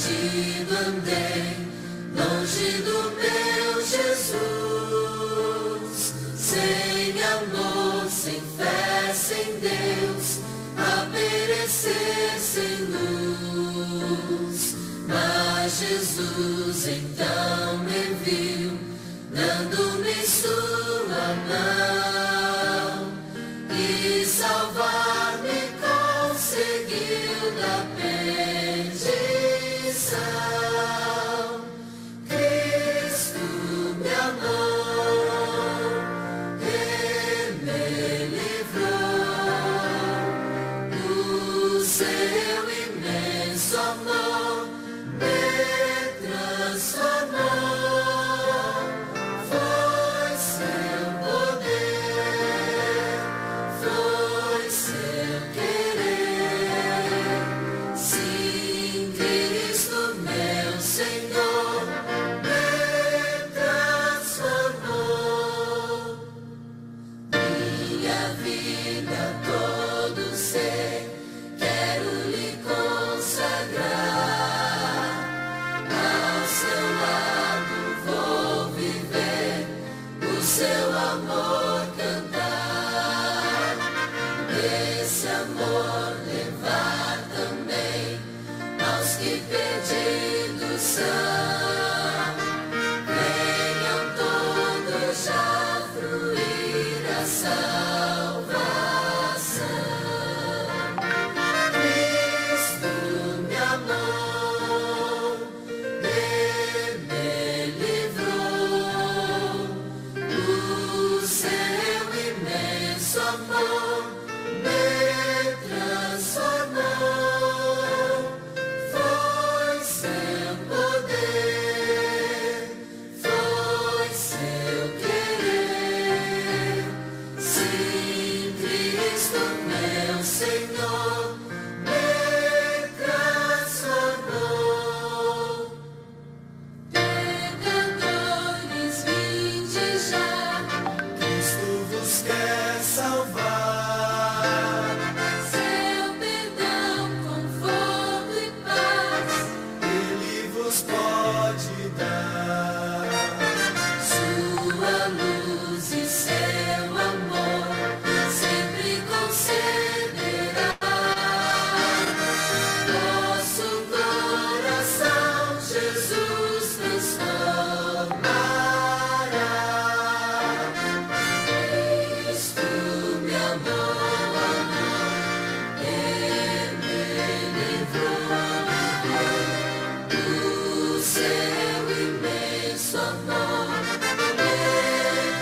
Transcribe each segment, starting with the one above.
perdido andei, longe do meu Jesus, sem amor, sem fé, sem Deus, a perecer sem luz. Mas Jesus então me viu, dando-me sua mão, e salvar-me conseguiu da perdição. Cristo me amou e me livrou, o seu imenso amor me transformou. Foi seu poder, foi seu querer. Sim, Cristo, meu Senhor, me transformou. Minha vida, todo ser, quero lhe consagrar. Ao seu lado vou viver, o seu amor cantar. Esse amor levar também aos que perdidos são. Venham todos já fruir a salvação. Cristo me amou e me livrou, o seu imenso amor me transformou. Foi seu poder, foi seu querer. Sim, Cristo, meu Senhor, me transformou. Pecadores, vinde já, Cristo vos quer salvar. Seu perdão, conforto e paz, Ele vos pode dar. Sua luz e seu amor sempre concederá. Nosso coração Jesus transformará. Cristo me amou e me livrou, o seu imenso amor me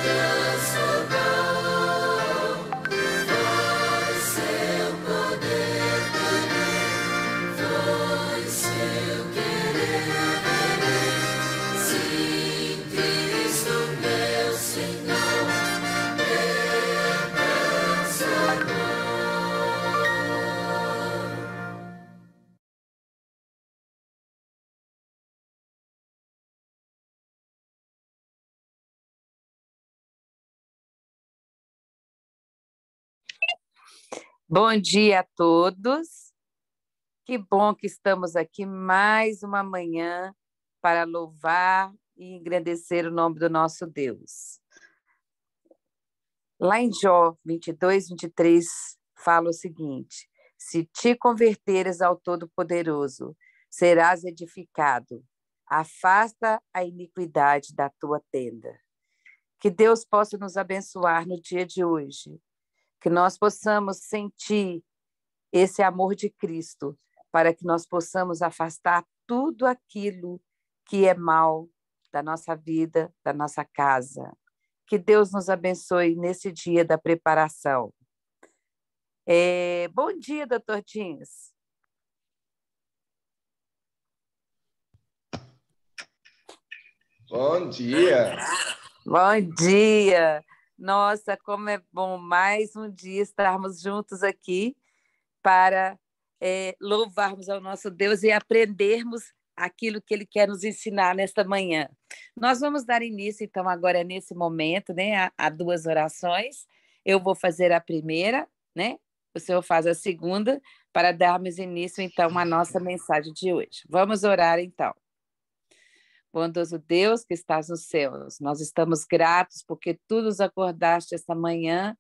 transformou. Foi seu poder também, foi seu querer. Sim, Cristo, meu Senhor, me transformou. Bom dia a todos. Que bom que estamos aqui mais uma manhã para louvar e engrandecer o nome do nosso Deus. Lá em Jó 22, 23, fala o seguinte: se te converteres ao Todo-Poderoso, serás edificado. Afasta a iniquidade da tua tenda. Que Deus possa nos abençoar no dia de hoje. Que nós possamos sentir esse amor de Cristo, para que nós possamos afastar tudo aquilo que é mal da nossa vida, da nossa casa. Que Deus nos abençoe nesse dia da preparação. Bom dia, doutor Jeans. Bom dia. Bom dia. Nossa, como é bom mais um dia estarmos juntos aqui para louvarmos ao nosso Deus e aprendermos aquilo que Ele quer nos ensinar nesta manhã. Nós vamos dar início, então, agora nesse momento, né, a duas orações. Eu vou fazer a primeira, né, o Senhor faz a segunda para darmos início, então, à nossa mensagem de hoje. Vamos orar, então. Bondoso Deus que estás nos céus, nós estamos gratos porque tu nos acordaste esta manhã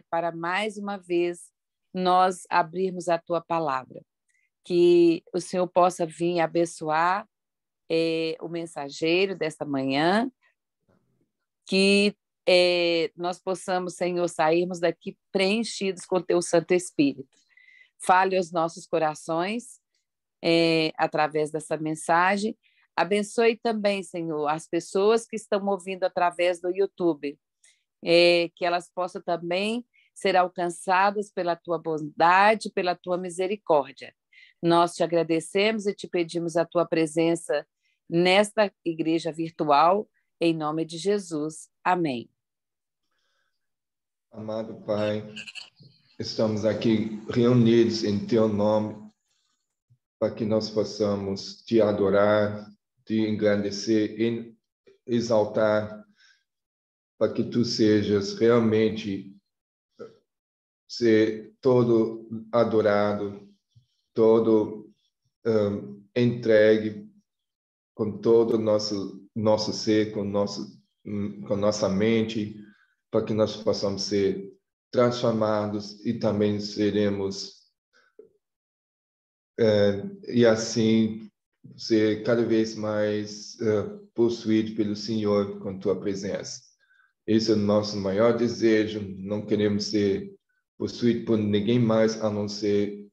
para mais uma vez nós abrirmos a tua palavra. Que o Senhor possa vir abençoar o mensageiro desta manhã, que nós possamos, Senhor, sairmos daqui preenchidos com teu Santo Espírito. Fale aos nossos corações através dessa mensagem. Abençoe também, Senhor, as pessoas que estão ouvindo através do YouTube, que elas possam também ser alcançadas pela tua bondade, pela tua misericórdia. Nós te agradecemos e te pedimos a tua presença nesta igreja virtual, em nome de Jesus. Amém. Amado Pai, estamos aqui reunidos em teu nome para que nós possamos te adorar, te engrandecer e exaltar, para que tu sejas realmente ser todo adorado, todo entregue com todo nosso ser, com nossa mente, para que nós possamos ser transformados e também seremos e assim ser cada vez mais possuído pelo Senhor com tua presença. Esse é o nosso maior desejo. Não queremos ser possuídos por ninguém mais a não ser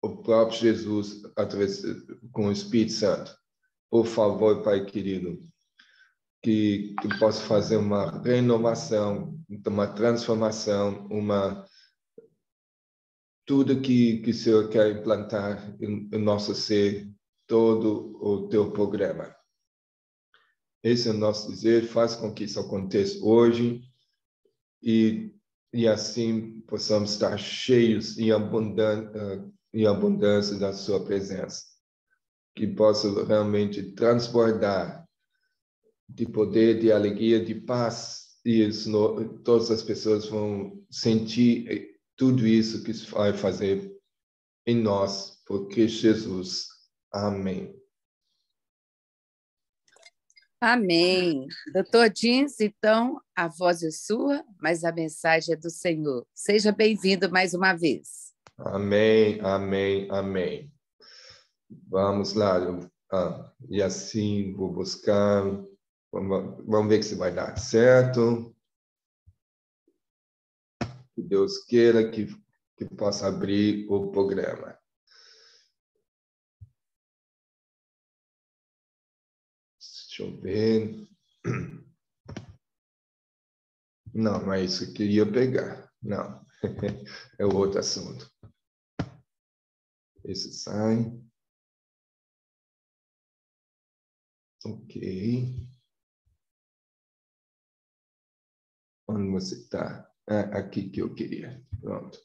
o próprio Jesus através com o Espírito Santo. Por favor, Pai querido, que tu possa fazer uma renovação, uma transformação, tudo que o Senhor quer implantar em nosso ser, todo o teu programa. Esse é o nosso desejo. Faz com que isso aconteça hoje e assim possamos estar cheios e abundância da sua presença, que possa realmente transbordar de poder, de alegria, de paz, e todas as pessoas vão sentir tudo isso que isso vai fazer em nós, por Cristo Jesus. Amém. Amém. Doutor Jeans, então, a voz é sua, mas a mensagem é do Senhor. Seja bem-vindo mais uma vez. Amém, amém, amém. Vamos lá. E assim vou buscar. Vamos ver se vai dar certo. Que Deus queira que possa abrir o programa. Deixa eu ver. Não é isso que eu ia pegar. Não. É outro assunto. Esse sai. Ok. Onde você está? Aqui que eu queria. Pronto.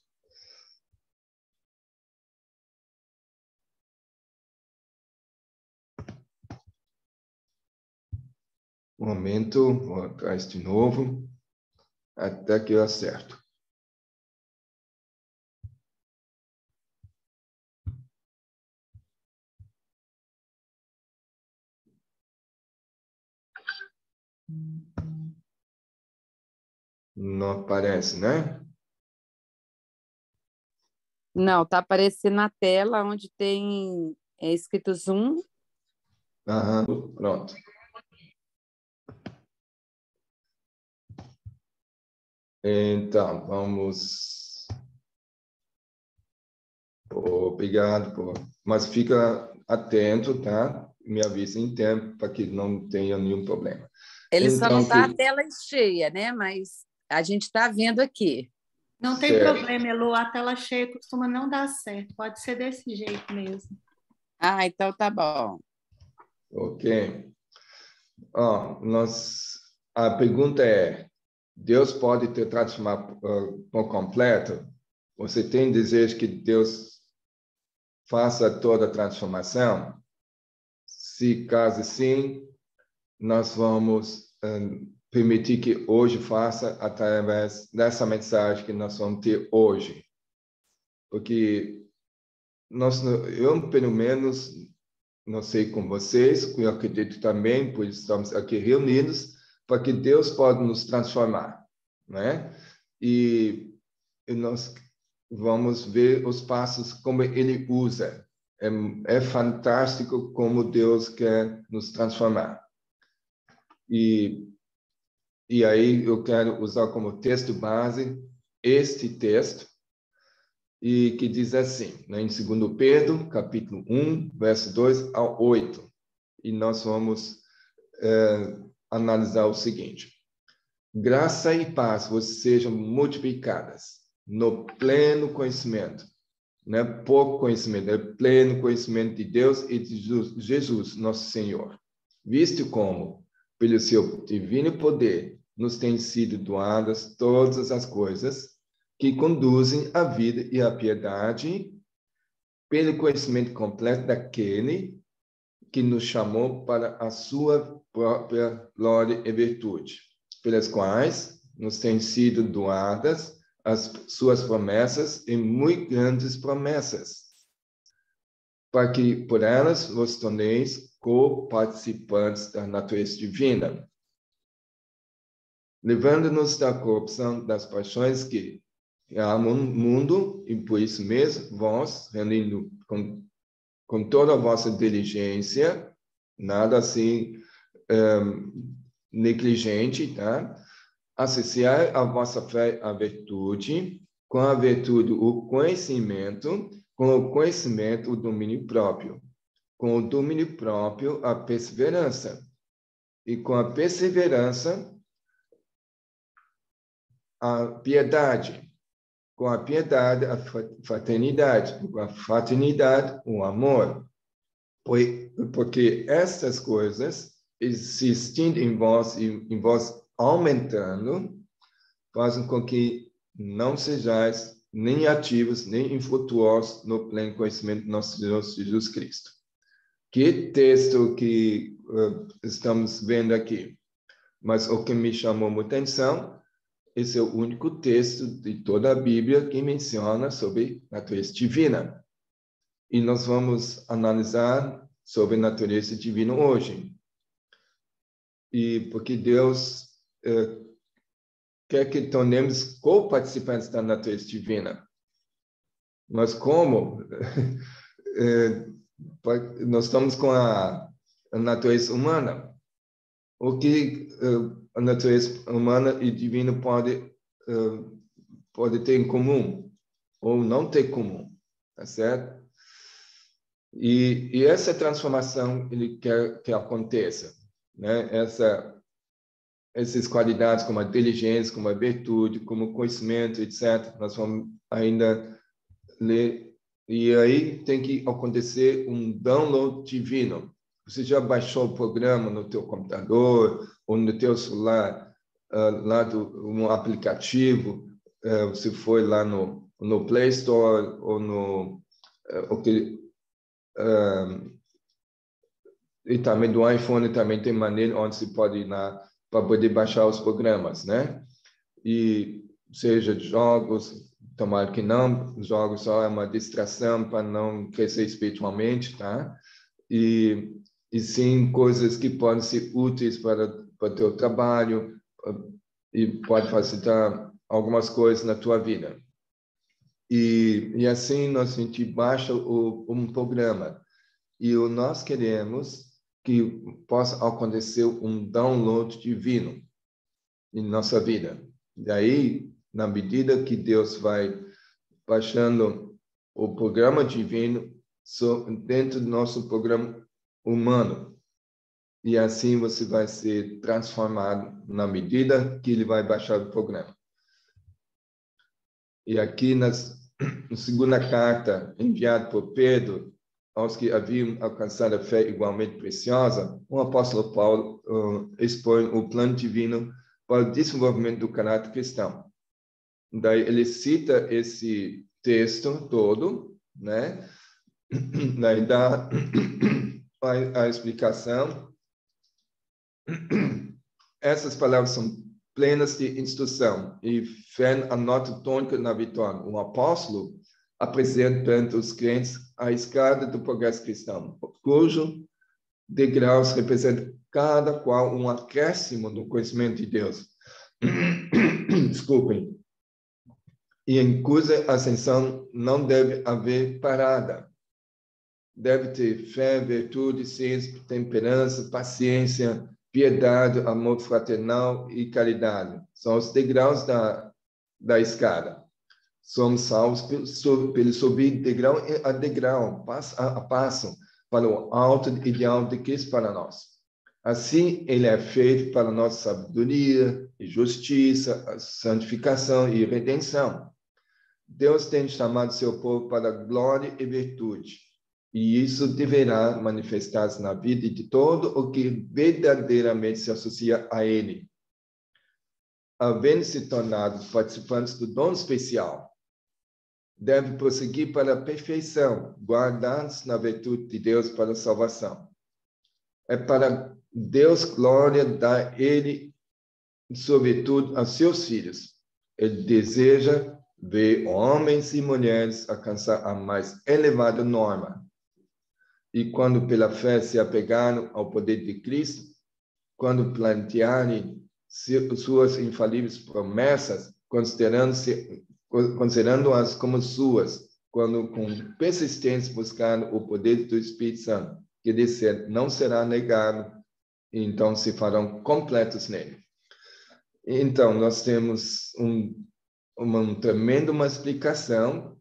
Um momento, vou atrás de novo, até que eu acerto. Não aparece, né? Não, está aparecendo na tela onde tem escrito Zoom. Pronto. Então, vamos. Obrigado, mas fica atento, tá? Me avise em tempo para que não tenha nenhum problema. Ele então, só não está a tela cheia, né? Mas a gente está vendo aqui. Não tem problema, Elu, a tela cheia costuma não dar certo. Pode ser desse jeito mesmo. Ah, então tá bom. Ok. A pergunta é: Deus pode te transformar por completo? Você tem desejo que Deus faça toda a transformação? Se caso sim, nós vamos permitir que hoje faça através dessa mensagem que nós vamos ter hoje. Porque eu, pelo menos, não sei com vocês, eu acredito também, por isso estamos aqui reunidos, para que Deus possa nos transformar, né? E nós vamos ver os passos como Ele usa. É fantástico como Deus quer nos transformar. E aí eu quero usar como texto base este texto, e que diz assim, né, em 2 Pedro, capítulo 1, verso 2 ao 8. E nós vamos analisar o seguinte: graça e paz vos sejam multiplicadas no pleno conhecimento. Não é pouco conhecimento, é pleno conhecimento de Deus e de Jesus, nosso Senhor. Visto como, pelo seu divino poder, nos têm sido doadas todas as coisas que conduzem à vida e à piedade, pelo conhecimento completo daquele que nos chamou para a sua própria glória e virtude, pelas quais nos têm sido doadas as suas promessas e muito grandes promessas, para que por elas vos torneis co-participantes da natureza divina, levando-nos da corrupção das paixões que há no mundo, e por isso mesmo vós, reunindo com toda a vossa diligência, nada assim negligente, tá? Associar a vossa fé à virtude, com a virtude o conhecimento, com o conhecimento o domínio próprio, com o domínio próprio a perseverança, e com a perseverança a piedade, com a piedade a fraternidade, com a fraternidade o amor, porque estas coisas existindo em vós e em vós aumentando, fazem com que não sejais nem ativos, nem infrutuosos no pleno conhecimento do nosso Deus Jesus Cristo. Que texto que estamos vendo aqui? Mas o que me chamou muita atenção, esse é o único texto de toda a Bíblia que menciona sobre natureza divina. E nós vamos analisar sobre natureza divina hoje. E porque Deus quer que tornemos co-participantes da natureza divina. Mas como? Nós estamos com a natureza humana. O que a natureza humana e divina pode ter em comum ou não ter em comum, tá certo? E essa transformação ele quer que aconteça, né? Essas qualidades como a diligência, como a virtude, como o conhecimento, etc. Nós vamos ainda ler. E aí tem que acontecer um download divino. Você já baixou o programa no teu computador ou no teu celular, um aplicativo, você foi lá no Play Store ou no... e também do iPhone também tem maneira onde você pode ir lá para poder baixar os programas, né? E seja jogos, tomara que não, jogos só é uma distração para não crescer espiritualmente, tá? E sim coisas que podem ser úteis para o teu trabalho e pode facilitar algumas coisas na tua vida. E assim a gente baixa um programa e nós queremos que possa acontecer um download divino em nossa vida. Daí, na medida que Deus vai baixando o programa divino dentro do nosso programa humano, e assim você vai ser transformado na medida que ele vai baixar o programa. E aqui na segunda carta enviada por Pedro aos que haviam alcançado a fé igualmente preciosa, o apóstolo Paulo expõe o plano divino para o desenvolvimento do caráter cristão. Daí ele cita esse texto todo, né? Daí dá a explicação. essas palavras são plenas de instrução e fé a nota tônica na vitória. O apóstolo apresenta perante os crentes a escada do progresso cristão, cujo degraus representa cada qual um acréscimo no conhecimento de Deus. Desculpem. E em cuja ascensão não deve haver parada. Deve ter fé, virtude, ciência, temperança, paciência, piedade, amor fraternal e caridade. São os degraus da escada. Somos salvos pelo subir degrau a degrau, passo a passo, para o alto ideal de Cristo para nós. Assim, ele é feito para nossa sabedoria e justiça, santificação e redenção. Deus tem chamado seu povo para glória e virtude, e isso deverá manifestar-se na vida de todo o que verdadeiramente se associa a ele. Havendo se tornado participantes do dom especial, deve prosseguir para a perfeição, guardados na virtude de Deus para a salvação. É para Deus glória dar ele, sua virtude, a seus filhos. Ele deseja ver homens e mulheres alcançar a mais elevada norma. E quando pela fé se apegaram ao poder de Cristo, quando plantearem suas infalíveis promessas, considerando-as como suas, quando com persistência buscaram o poder do Espírito Santo, que não será negado, e então se farão completos nele. Então, nós temos uma tremenda explicação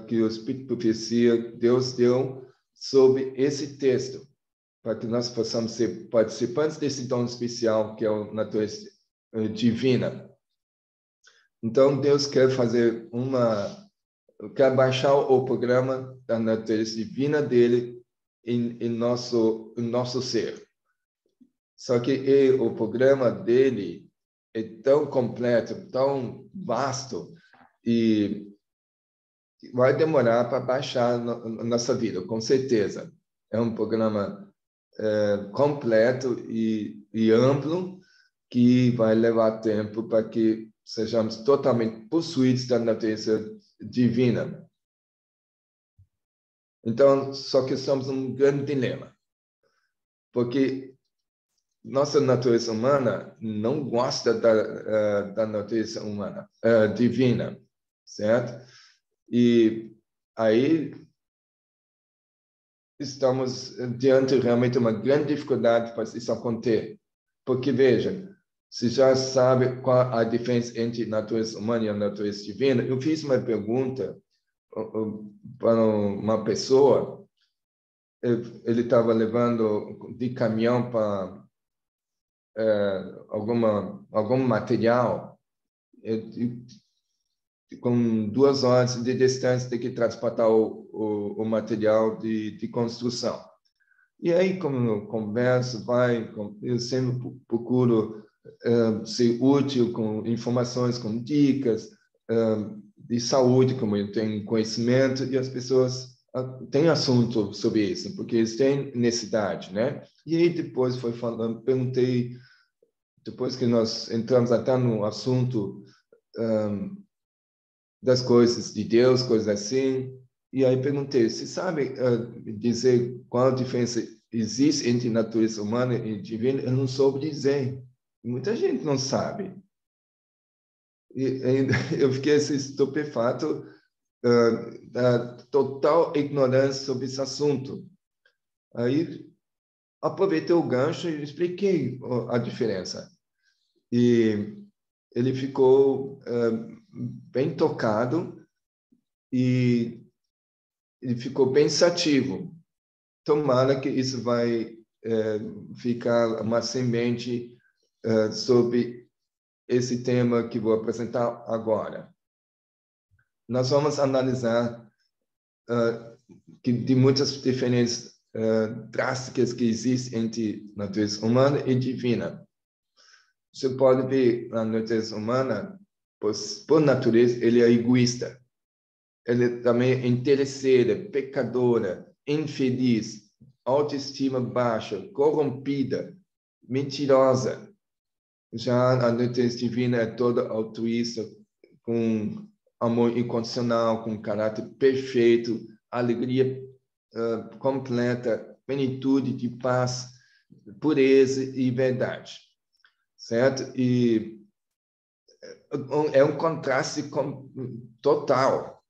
que o Espírito de Profecia Deus deu sobre esse texto, para que nós possamos ser participantes desse dom especial que é a natureza divina. Então, Deus quer quer baixar o programa da natureza divina dele em nosso ser. Só que o programa dele é tão completo, tão vasto, e vai demorar para baixar na nossa vida, com certeza. É um programa completo e amplo, que vai levar tempo para que sejamos totalmente possuídos da natureza divina. Então, só que estamos num grande dilema, porque nossa natureza humana não gosta da natureza humana, divina, certo? E aí estamos diante realmente de uma grande dificuldade para isso acontecer. Porque, veja, se já sabe qual a diferença entre a natureza humana e a natureza divina, eu fiz uma pergunta para uma pessoa, ele estava levando de caminhão para algum material, com 2 horas de distância tem que transportar o material de construção. E aí, como eu converso, eu sempre procuro ser útil com informações, com dicas de saúde, como eu tenho conhecimento, e as pessoas têm assunto sobre isso, porque eles têm necessidade, né? E aí depois foi falando, perguntei, depois que nós entramos até no assunto das coisas de Deus, coisas assim, e aí perguntei, você sabe dizer qual a diferença existe entre natureza humana e divina? Eu não soube dizer. Muita gente não sabe. E eu fiquei assim, estupefato da total ignorância sobre esse assunto. Aí aproveitei o gancho e expliquei a diferença. E ele ficou bem tocado e ele ficou pensativo. Tomara que isso vai ficar uma semente sobre esse tema que vou apresentar agora. Nós vamos analisar de muitas diferenças drásticas que existem entre natureza humana e divina. Você pode ver a natureza humana, por natureza, ele é egoísta. Ele também é interesseira, pecadora, infeliz, autoestima baixa, corrompida, mentirosa. Já a natureza divina é toda altruísta, com amor incondicional, com caráter perfeito, alegria completa, plenitude de paz, pureza e verdade, certo? E é um contraste total,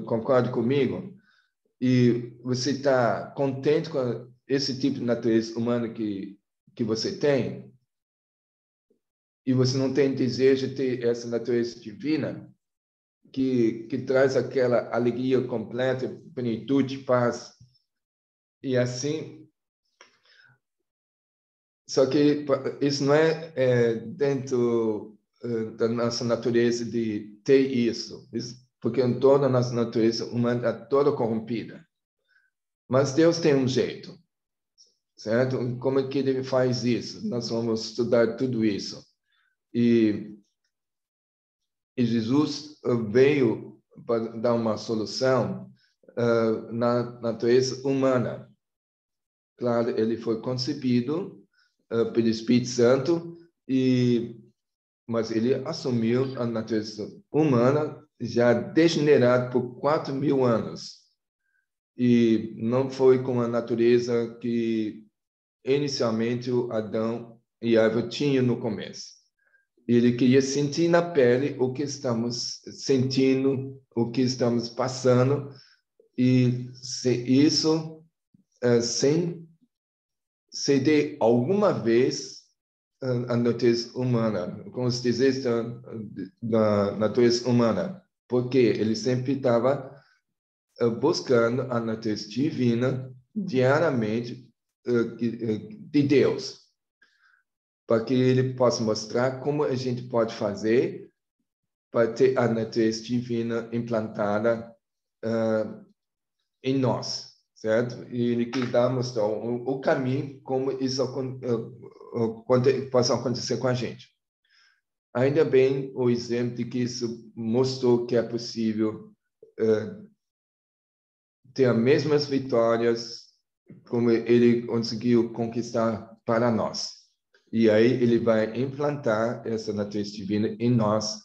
concorda comigo? E você está contente com esse tipo de natureza humana que você tem? E você não tem desejo de ter essa natureza divina que traz aquela alegria completa, plenitude, paz. E assim, só que isso não é dentro da nossa natureza de ter isso, porque toda a nossa natureza humana é toda corrompida. Mas Deus tem um jeito, certo? Como é que ele faz isso? Nós vamos estudar tudo isso. E Jesus veio para dar uma solução na natureza humana. Claro, ele foi concebido pelo Espírito Santo, mas ele assumiu a natureza humana já degenerada por 4.000 anos. E não foi com a natureza que inicialmente o Adão e Eva tinham no começo. Ele queria sentir na pele o que estamos sentindo, o que estamos passando, e isso sem ceder alguma vez a natureza humana, com os desejos da natureza humana, porque ele sempre estava buscando a natureza divina diariamente de Deus, para que ele possa mostrar como a gente pode fazer para ter a natureza divina implantada em nós, certo? E ele quer mostrar o caminho como isso possa acontecer com a gente. Ainda bem o exemplo de que isso mostrou que é possível ter as mesmas vitórias como ele conseguiu conquistar para nós. E aí ele vai implantar essa natureza divina em nós,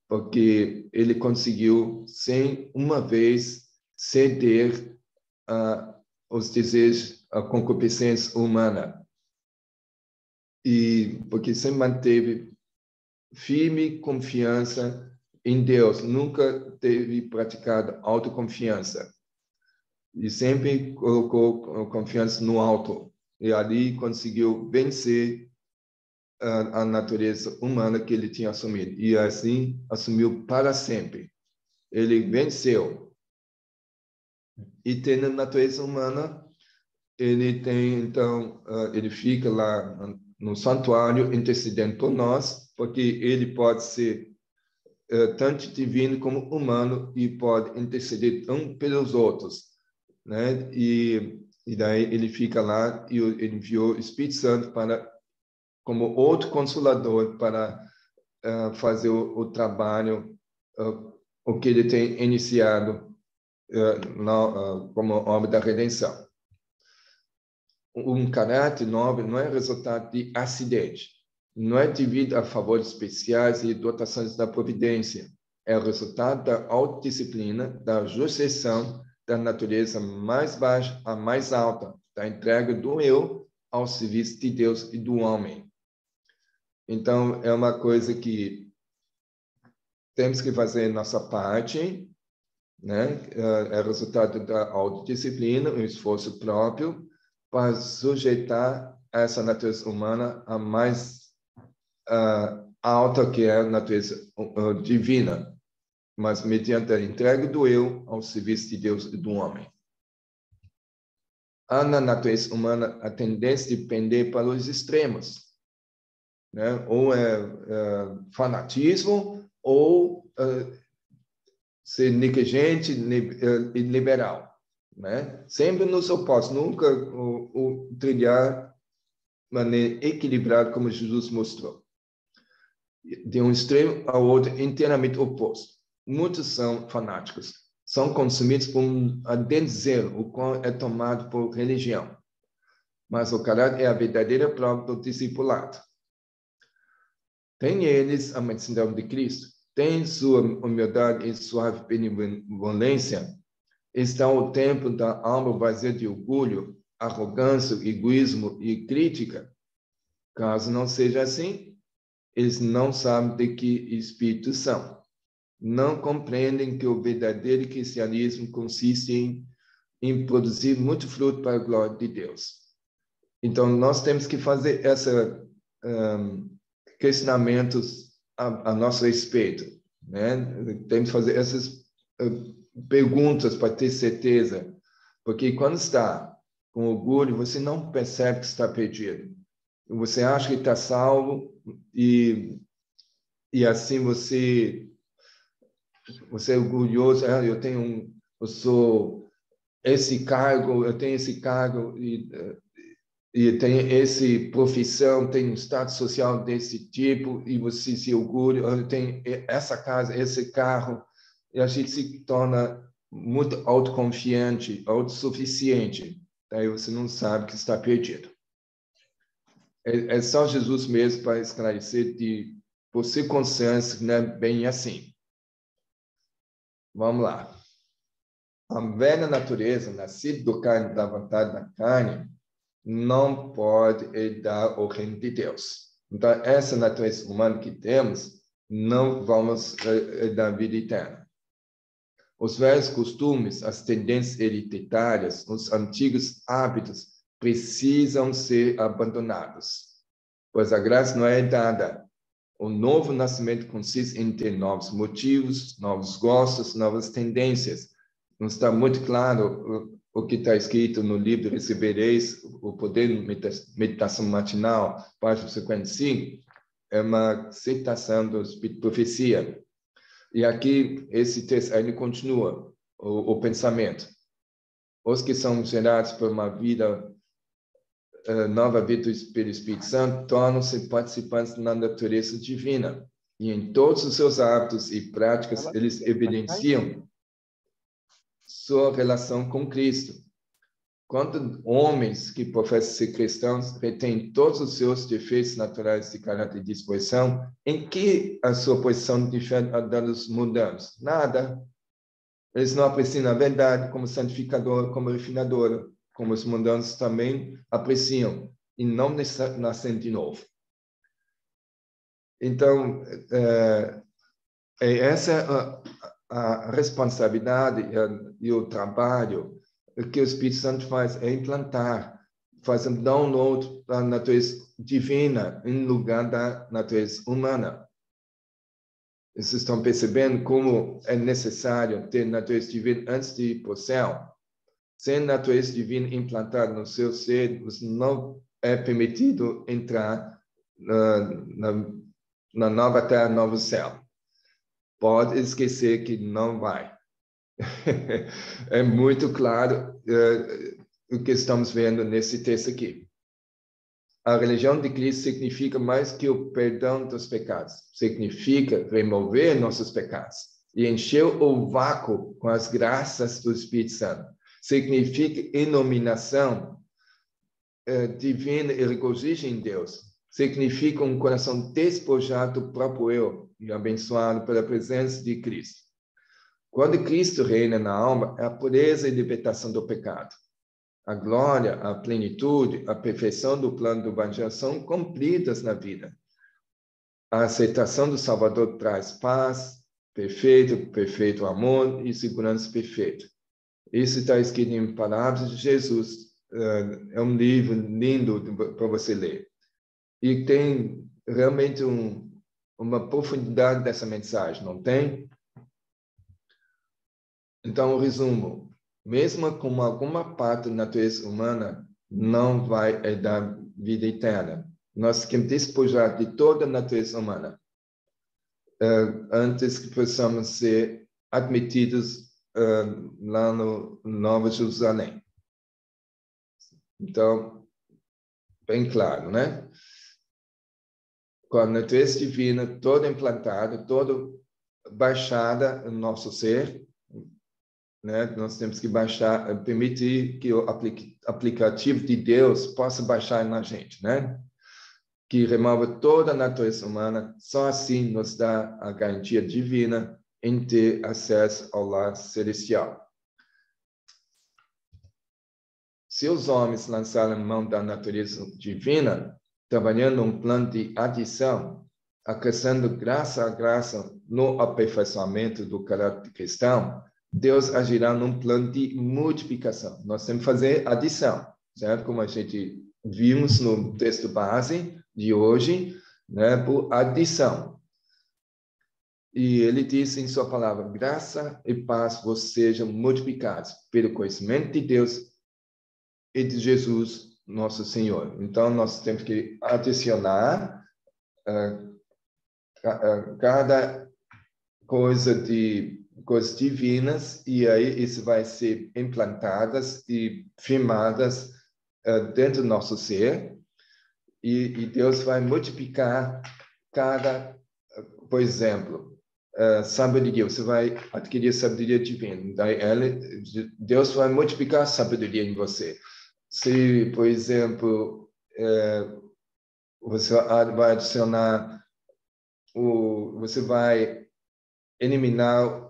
porque ele conseguiu, sem uma vez, ceder os desejos, a concupiscência humana. E porque sempre manteve firme confiança em Deus, nunca teve praticado autoconfiança. E sempre colocou confiança no alto. E ali conseguiu vencer a natureza humana que ele tinha assumido. E assim assumiu para sempre. Ele venceu. E tendo a natureza humana, ele tem, então, ele fica lá no santuário intercedendo por nós, porque ele pode ser tanto divino como humano e pode interceder um pelos outros, né? E daí ele fica lá e ele enviou o Espírito Santo como outro consolador para fazer o trabalho, o que ele tem iniciado como obra da redenção. Um caráter nobre não é resultado de acidente, não é devido a favores especiais e dotações da providência, é o resultado da autodisciplina, da justiça da natureza mais baixa à mais alta, da entrega do eu ao serviço de Deus e do homem. Então, é uma coisa que temos que fazer nossa parte, né? É resultado da autodisciplina, um esforço próprio, para sujeitar essa natureza humana a mais alta que é a natureza divina, mas mediante a entrega do eu ao serviço de Deus e do homem. Há na natureza humana a tendência de pender para os extremos, né? Ou fanatismo, ou ser negligente e liberal, né? Sempre nos opostos, nunca trilhar de maneira equilibrada, como Jesus mostrou. De um extremo ao outro, inteiramente oposto. Muitos são fanáticos, são consumidos por um ardente zelo, o qual é tomado por religião. mas o caráter é a verdadeira prova do discipulado. Tem eles a mansidão de Cristo, tem sua humildade e suave benevolência, está o tempo da alma vazia de orgulho, arrogância, egoísmo e crítica. Caso não seja assim, eles não sabem de que espírito são. Não compreendem que o verdadeiro cristianismo consiste em produzir muito fruto para a glória de Deus. Então, nós temos que fazer esses questionamentos a nosso respeito, né? Temos que fazer essas perguntas para ter certeza, porque quando está com orgulho, você não percebe que está perdido. Você acha que está salvo e assim você é orgulhoso. Eu sou esse cargo, eu tenho esse cargo e tenho essa profissão, tenho um status social desse tipo e você se orgulha. Eu tenho essa casa, esse carro, e a gente se torna muito autoconfiante, autossuficiente. Daí você não sabe que está perdido. É só Jesus mesmo para esclarecer de por circunstâncias, não é bem assim. Vamos lá. A velha natureza, nascida da vontade da carne, não pode herdar o reino de Deus. Então, essa natureza humana que temos, não vamos herdar a vida eterna. Os velhos costumes, as tendências hereditárias, os antigos hábitos precisam ser abandonados, pois a graça não é herdada. O novo nascimento consiste em ter novos motivos, novos gostos, novas tendências. Não está muito claro o que está escrito no livro Recebereis o Poder de Meditação Matinal, página 55, é uma citação do Espírito de Profecia. E aqui, esse texto ainda continua, o pensamento. Os que são gerados por uma vida nova vida pelo Espírito Santo tornam-se participantes da natureza divina. E em todos os seus hábitos e práticas, eles evidenciam sua relação com Cristo. Quando homens que professam ser cristãos retêm todos os seus defeitos naturais de caráter e disposição, em que a sua posição difere da dos mundanos? Nada. Eles não apreciam a verdade como santificadora, como refinadora, como os mundanos também apreciam, e não nascem de novo. Então, essa a responsabilidade e o trabalho que o Espírito Santo faz é implantar, faz um download da natureza divina em lugar da natureza humana. Vocês estão percebendo como é necessário ter natureza divina antes de ir para o céu? Sem natureza divina implantada no seu ser, você não é permitido entrar na nova terra, novo céu. Pode esquecer que não vai. É muito claro o que estamos vendo nesse texto aqui. A religião de Cristo significa mais que o perdão dos pecados. Significa remover nossos pecados e encher o vácuo com as graças do Espírito Santo. Significa iluminação divina e regozijo em Deus. Significa um coração despojado do próprio eu e abençoado pela presença de Cristo. Quando Cristo reina na alma, é a pureza e libertação do pecado. A glória, a plenitude, a perfeição do plano do Evangelho são cumpridas na vida. A aceitação do Salvador traz paz, perfeito amor e segurança perfeita. Isso está escrito em Palavras de Jesus. É um livro lindo para você ler. E tem realmente uma profundidade dessa mensagem, não tem? Então, o resumo. Mesmo com alguma parte da natureza humana, não vai dar vida eterna. Nós temos que despojar de toda a natureza humana antes que possamos ser admitidos lá no Nova Jerusalém. Então, bem claro, né? Com a natureza divina toda implantada, toda baixada no nosso ser, né? Nós temos que baixar, permitir que o aplicativo de Deus possa baixar na gente, né? Que remova toda a natureza humana, só assim nos dá a garantia divina em ter acesso ao lar celestial. Se os homens lançaram mão da natureza divina, trabalhando um plano de adição, acrescentando graça a graça no aperfeiçoamento do caráter cristão, Deus agirá num plano de multiplicação. Nós temos que fazer adição, certo? Como a gente vimos no texto base de hoje, né? Por adição. E ele diz em sua palavra, graça e paz vos sejam multiplicados pelo conhecimento de Deus e de Jesus, nosso Senhor. Então, nós temos que adicionar cada coisas divinas, e aí isso vai ser implantadas e firmadas dentro do nosso ser, e Deus vai multiplicar por exemplo, sabedoria, você vai adquirir sabedoria divina, daí Deus vai multiplicar a sabedoria em você. Se, por exemplo, você vai adicionar, você vai eliminar,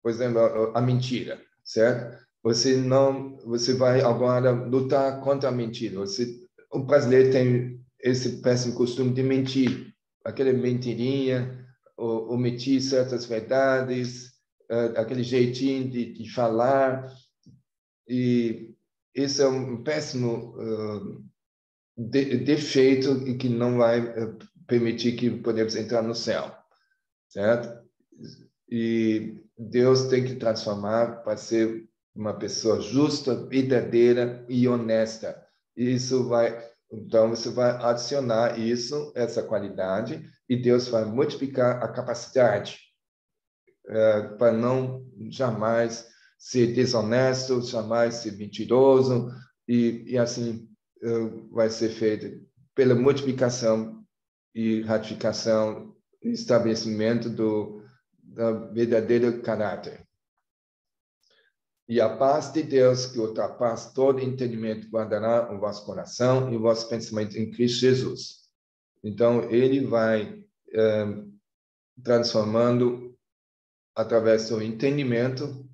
por exemplo, a mentira, certo? Você vai agora lutar contra a mentira. O brasileiro tem esse péssimo costume de mentir, aquela mentirinha, omitir certas verdades, aquele jeitinho de falar. E esse é um péssimo defeito e que não vai permitir que podemos entrar no céu, certo? E Deus tem que transformar para ser uma pessoa justa, verdadeira e honesta. Então você vai adicionar essa qualidade, e Deus vai multiplicar a capacidade para não jamais ser desonesto, jamais ser mentiroso, e assim vai ser feito pela multiplicação e ratificação e estabelecimento do verdadeiro caráter. E a paz de Deus, que ultrapassa todo entendimento, guardará o vosso coração e o vosso pensamento em Cristo Jesus. Então, ele vai transformando através do entendimento,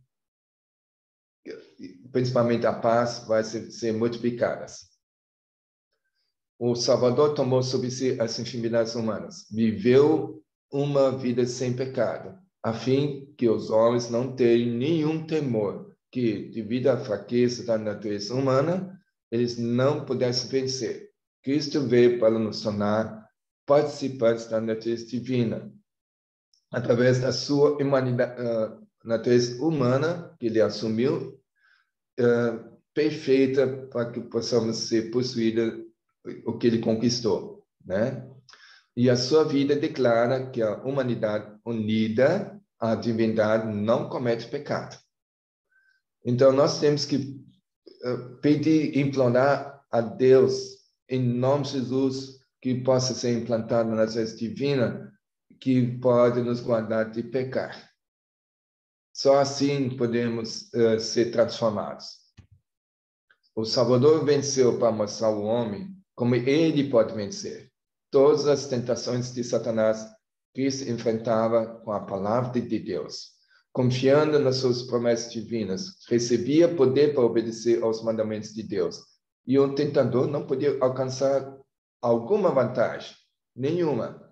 principalmente a paz, vai ser multiplicada. O Salvador tomou sobre si as enfermidades humanas, viveu uma vida sem pecado, a fim que os homens não tenham nenhum temor, que, devido à fraqueza da natureza humana, eles não pudessem vencer. Cristo veio para nos tornar participantes da natureza divina, através da sua natureza humana, que ele assumiu, perfeita, para que possamos ser possuídos o que ele conquistou, né? E a sua vida declara que a humanidade unida à divindade não comete pecado. Então, nós temos que pedir, implorar a Deus, em nome de Jesus, que possa ser implantado na natureza divina, que pode nos guardar de pecar. Só assim podemos ser transformados. O Salvador venceu para mostrar ao homem como ele pode vencer. Todas as tentações de Satanás, Cristo enfrentava com a palavra de Deus. Confiando nas suas promessas divinas, recebia poder para obedecer aos mandamentos de Deus. E o tentador não podia alcançar alguma vantagem, nenhuma.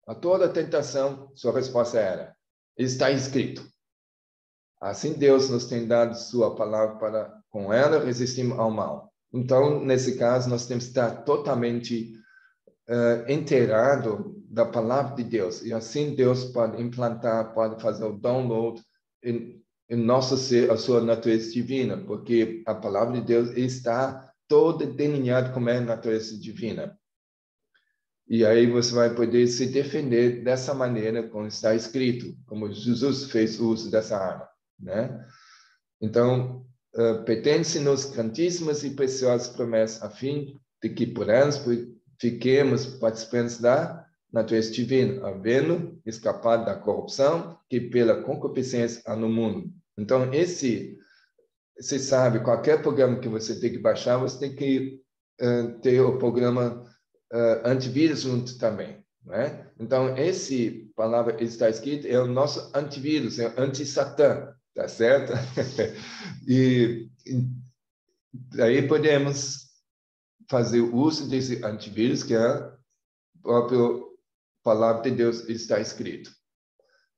A toda tentação, sua resposta era: está escrito. Assim Deus nos tem dado sua palavra para, com ela, resistirmos ao mal. Então, nesse caso, nós temos que estar totalmente inteirado da palavra de Deus. E assim Deus pode implantar, pode fazer o download em nosso ser, a sua natureza divina, porque a palavra de Deus está toda delineada como é a natureza divina. E aí você vai poder se defender dessa maneira, como está escrito, como Jesus fez uso dessa arma, né? Então, pertence-nos grandíssimas e preciosas promessas, a fim de que por elas fiquemos participantes da natureza divina, havendo escapado da corrupção que pela concupiscência há no mundo. Então, você sabe, qualquer programa que você tem que baixar, você tem que ter o programa antivírus junto também. Né? Então, esse palavra está escrito é o nosso antivírus, é o anti-satã, tá certo? E aí podemos fazer uso desse antivírus que é a própria palavra de Deus está escrito.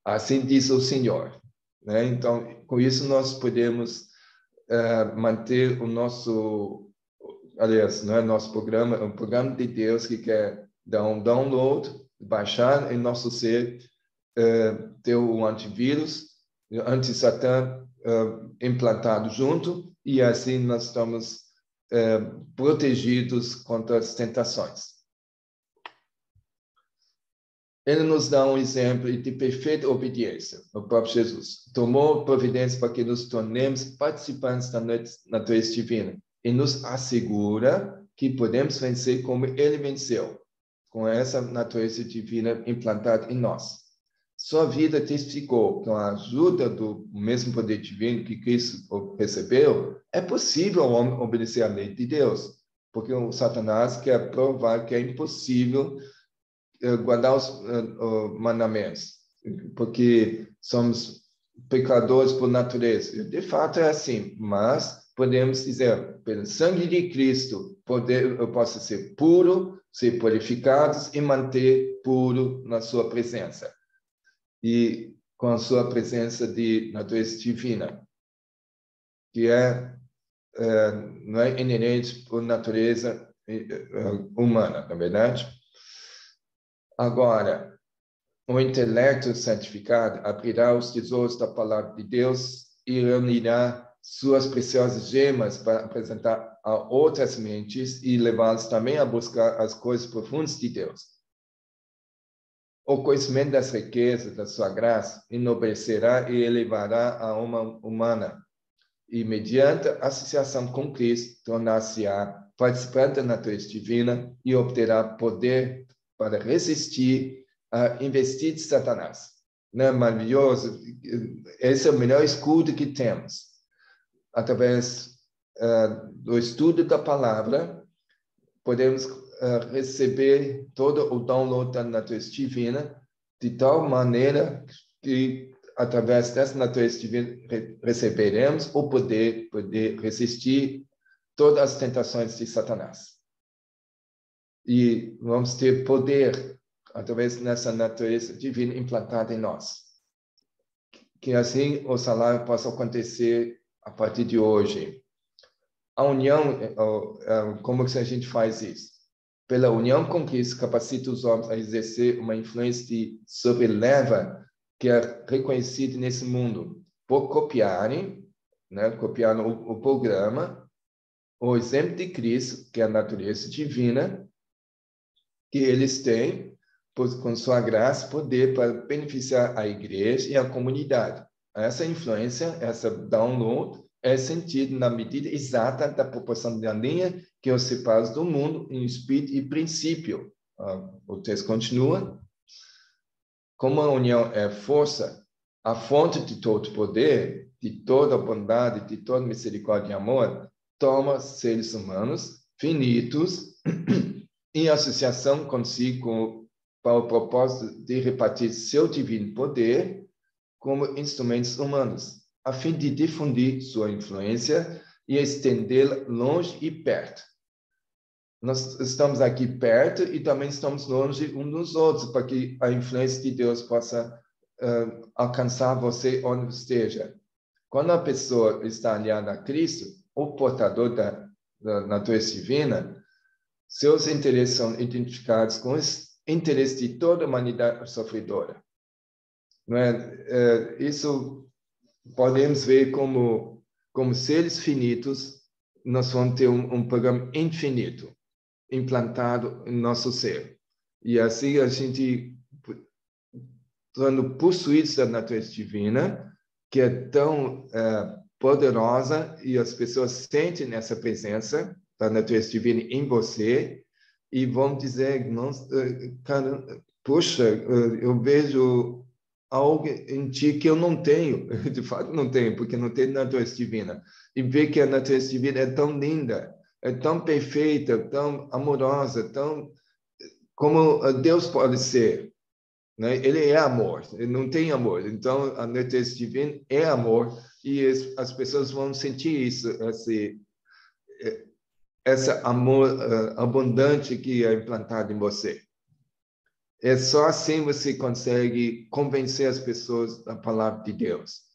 Assim diz o Senhor. Né? Então, com isso nós podemos manter o nosso, aliás, não é nosso programa, é um programa de Deus que quer dar um download, baixar em nosso ser, ter um antivírus, anti-satã implantado junto, e assim nós estamos protegidos contra as tentações. Ele nos dá um exemplo de perfeita obediência, o próprio Jesus. Tomou providência para que nos tornemos participantes da natureza divina e nos assegura que podemos vencer como ele venceu, com essa natureza divina implantada em nós. Sua vida testificou que com a ajuda do mesmo poder divino que Cristo recebeu, é possível o homem obedecer à lei de Deus, porque o Satanás quer provar que é impossível guardar os mandamentos, porque somos pecadores por natureza. De fato é assim, mas podemos dizer, pelo sangue de Cristo, eu posso ser puro, ser purificados e manter puro na sua presença. E com a sua presença de natureza divina, que não é inerente por natureza humana, na verdade. Agora, o intelecto santificado abrirá os tesouros da palavra de Deus e reunirá suas preciosas gemas para apresentar a outras mentes e levá-los também a buscar as coisas profundas de Deus. O conhecimento das riquezas da sua graça enobrecerá e elevará a alma humana, e mediante a associação com Cristo, tornar-se-á participante da natureza divina e obterá poder para resistir a investir de Satanás. Não é maravilhoso? Esse é o melhor escudo que temos. Através do estudo da palavra, podemos receber todo o download da natureza divina, de tal maneira que, através dessa natureza divina, receberemos o poder resistir todas as tentações de Satanás. E vamos ter poder através dessa natureza divina implantada em nós. Que assim o salário possa acontecer a partir de hoje. A união, como que a gente faz isso? Pela união com Cristo, capacita os homens a exercer uma influência de sobreleva que é reconhecida nesse mundo, por copiarem, né, copiando o programa, o exemplo de Cristo, que é a natureza divina, que eles têm, com sua graça, poder para beneficiar a igreja e a comunidade. Essa influência, essa download, é sentido na medida exata da proporção da linha que os separa do mundo em espírito e princípio. O texto continua. Como a união é força, a fonte de todo poder, de toda bondade, de toda misericórdia e amor, toma seres humanos finitos em associação consigo para o propósito de repartir seu divino poder como instrumentos humanos, a fim de difundir sua influência e estendê-la longe e perto. Nós estamos aqui perto e também estamos longe uns dos outros, para que a influência de Deus possa alcançar você onde esteja. Quando a pessoa está aliada a Cristo, o portador da natureza divina, seus interesses são identificados com os interesses de toda a humanidade sofredora. Não é? Isso podemos ver como seres finitos, nós vamos ter um programa infinito implantado em nosso ser. E assim a gente, sendo possuídos da natureza divina, que é tão poderosa, e as pessoas sentem essa presença da natureza divina em você, e vão dizer, puxa, eu vejo algo em ti que eu não tenho. De fato, não tenho, porque não tenho natureza divina. E ver que a natureza divina é tão linda, é tão perfeita, tão amorosa, tão como Deus pode ser, né? Ele é amor, ele não tem amor. Então, a natureza divina é amor e as pessoas vão sentir isso, esse amor abundante que é implantado em você. É só assim você consegue convencer as pessoas da palavra de Deus.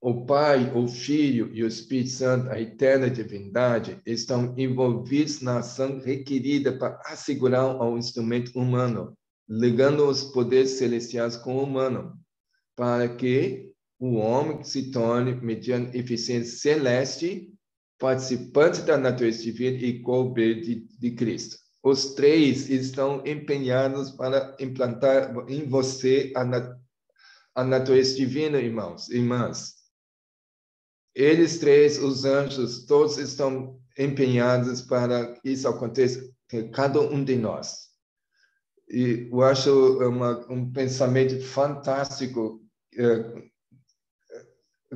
O Pai, o Filho e o Espírito Santo, a eterna divindade, estão envolvidos na ação requerida para assegurar ao instrumento humano, ligando os poderes celestiais com o humano, para que o homem se torne, mediante eficiência celeste, participante da natureza divina e co-herdeiro de Cristo. Os três estão empenhados para implantar em você a natureza divina, irmãos e irmãs. Eles três, os anjos, todos estão empenhados para que isso aconteça com cada um de nós. E eu acho um pensamento fantástico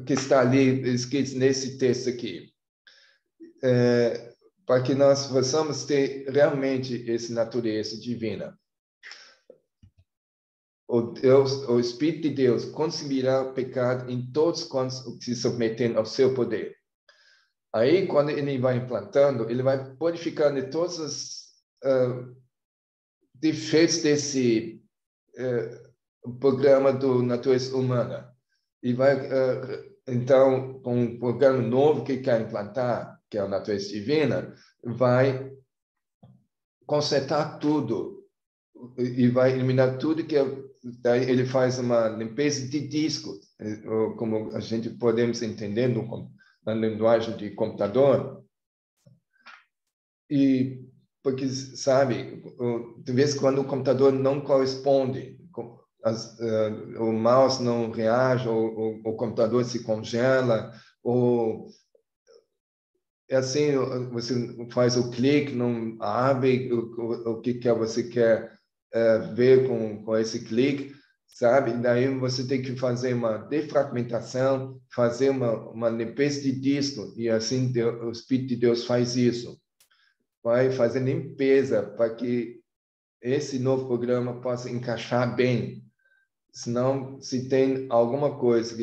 que está ali escrito nesse texto aqui. Para que nós possamos ter realmente essa natureza divina. O Espírito de Deus consumirá o pecado em todos quantos se submetem ao seu poder. Aí, quando ele vai implantando, ele vai purificando todos os defeitos desse programa do natureza humana. E vai, então, com um programa novo que quer implantar, que é a natureza divina, vai consertar tudo e vai eliminar tudo que daí ele faz uma limpeza de disco, como a gente podemos entender na linguagem de computador. E porque, sabe, de vez em quando o computador não corresponde, o mouse não reage, ou o computador se congela, ou é assim, você faz o clique, não abre o que você quer ver com esse clique, sabe? Daí você tem que fazer uma defragmentação, fazer uma limpeza de disco, e assim o Espírito de Deus faz isso. Vai fazer limpeza para que esse novo programa possa encaixar bem. Senão, se tem alguma coisa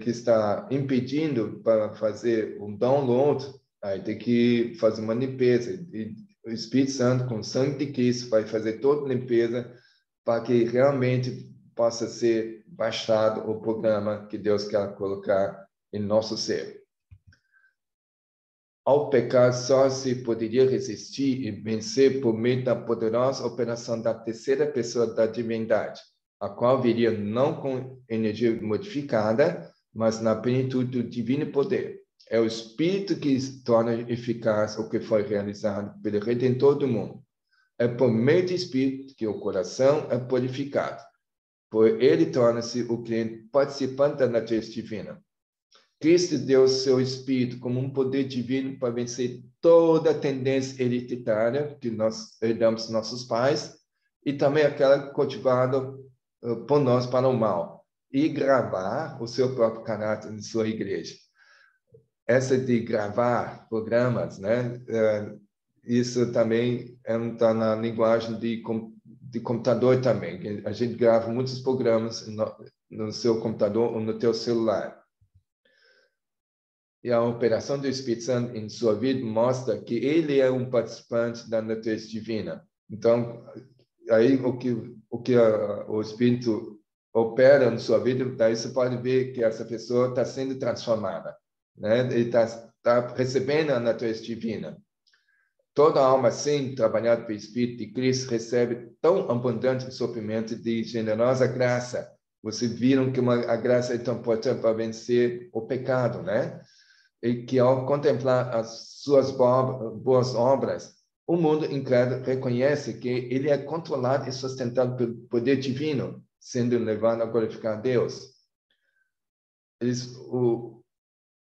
que está impedindo para fazer um download, aí tem que fazer uma limpeza. E o Espírito Santo, com o sangue de Cristo, vai fazer toda a limpeza para que realmente possa ser baixado o programa que Deus quer colocar em nosso ser. Ao pecado só se poderia resistir e vencer por meio da poderosa operação da terceira pessoa da divindade, a qual viria não com energia modificada, mas na plenitude do divino poder. É o Espírito que torna eficaz o que foi realizado pelo Redentor do mundo. É por meio do Espírito que o coração é purificado. Por ele torna-se o crente participante da natureza divina. Cristo deu seu Espírito como um poder divino para vencer toda a tendência hereditária que nós herdamos dos nossos pais e também aquela cultivada por nós para o mal, e gravar o seu próprio caráter em sua igreja. Essa de gravar programas, né? Isso também está na linguagem de computador também. A gente grava muitos programas no seu computador ou no teu celular. E a operação do Espírito Santo em sua vida mostra que ele é um participante da natureza divina. Então, aí o que o Espírito opera na sua vida, daí você pode ver que essa pessoa está sendo transformada, né? Ele está recebendo a natureza divina. Toda alma assim, trabalhada pelo Espírito de Cristo, recebe tão abundante suprimento de generosa graça. Vocês viram que a graça é tão importante para vencer o pecado, né? E que ao contemplar as suas boas obras, o mundo incrédulo reconhece que ele é controlado e sustentado pelo poder divino, sendo levado a glorificar a Deus.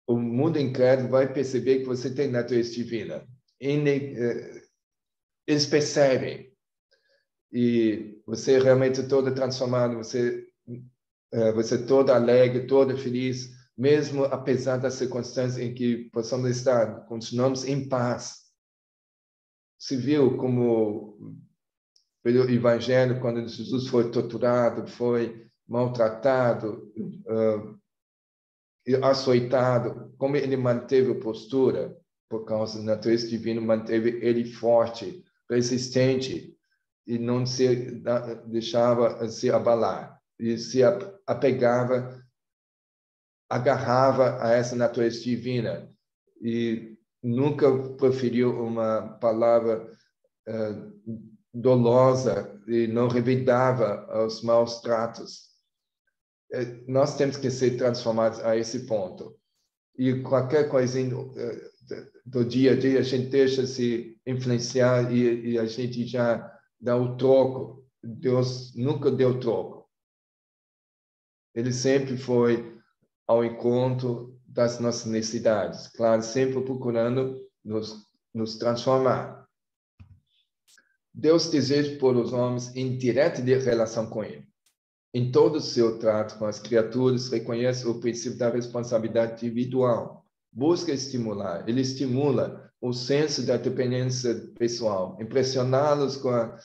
O mundo incrédulo vai perceber que você tem natureza divina. eles percebem. E você realmente todo transformado, você todo alegre, todo feliz, mesmo apesar das circunstâncias em que possamos estar, continuamos em paz. Se viu como pelo Evangelho, quando Jesus foi torturado, foi maltratado, açoitado, como ele manteve a postura, por causa da natureza divina, manteve ele forte, resistente, e não se deixava se abalar, e se apegava, agarrava a essa natureza divina, e nunca proferiu uma palavra dolosa e não revidava aos maus tratos. Nós temos que ser transformados a esse ponto. E qualquer coisinha do dia a dia, a gente deixa se influenciar e a gente já dá o troco. Deus nunca deu troco. Ele sempre foi ao encontro das nossas necessidades. Claro, sempre procurando nos transformar. Deus deseja pôr os homens em direta relação com Ele. Em todo o seu trato com as criaturas, reconhece o princípio da responsabilidade individual. Busca estimular, ele estimula o senso da dependência pessoal, impressioná-los com a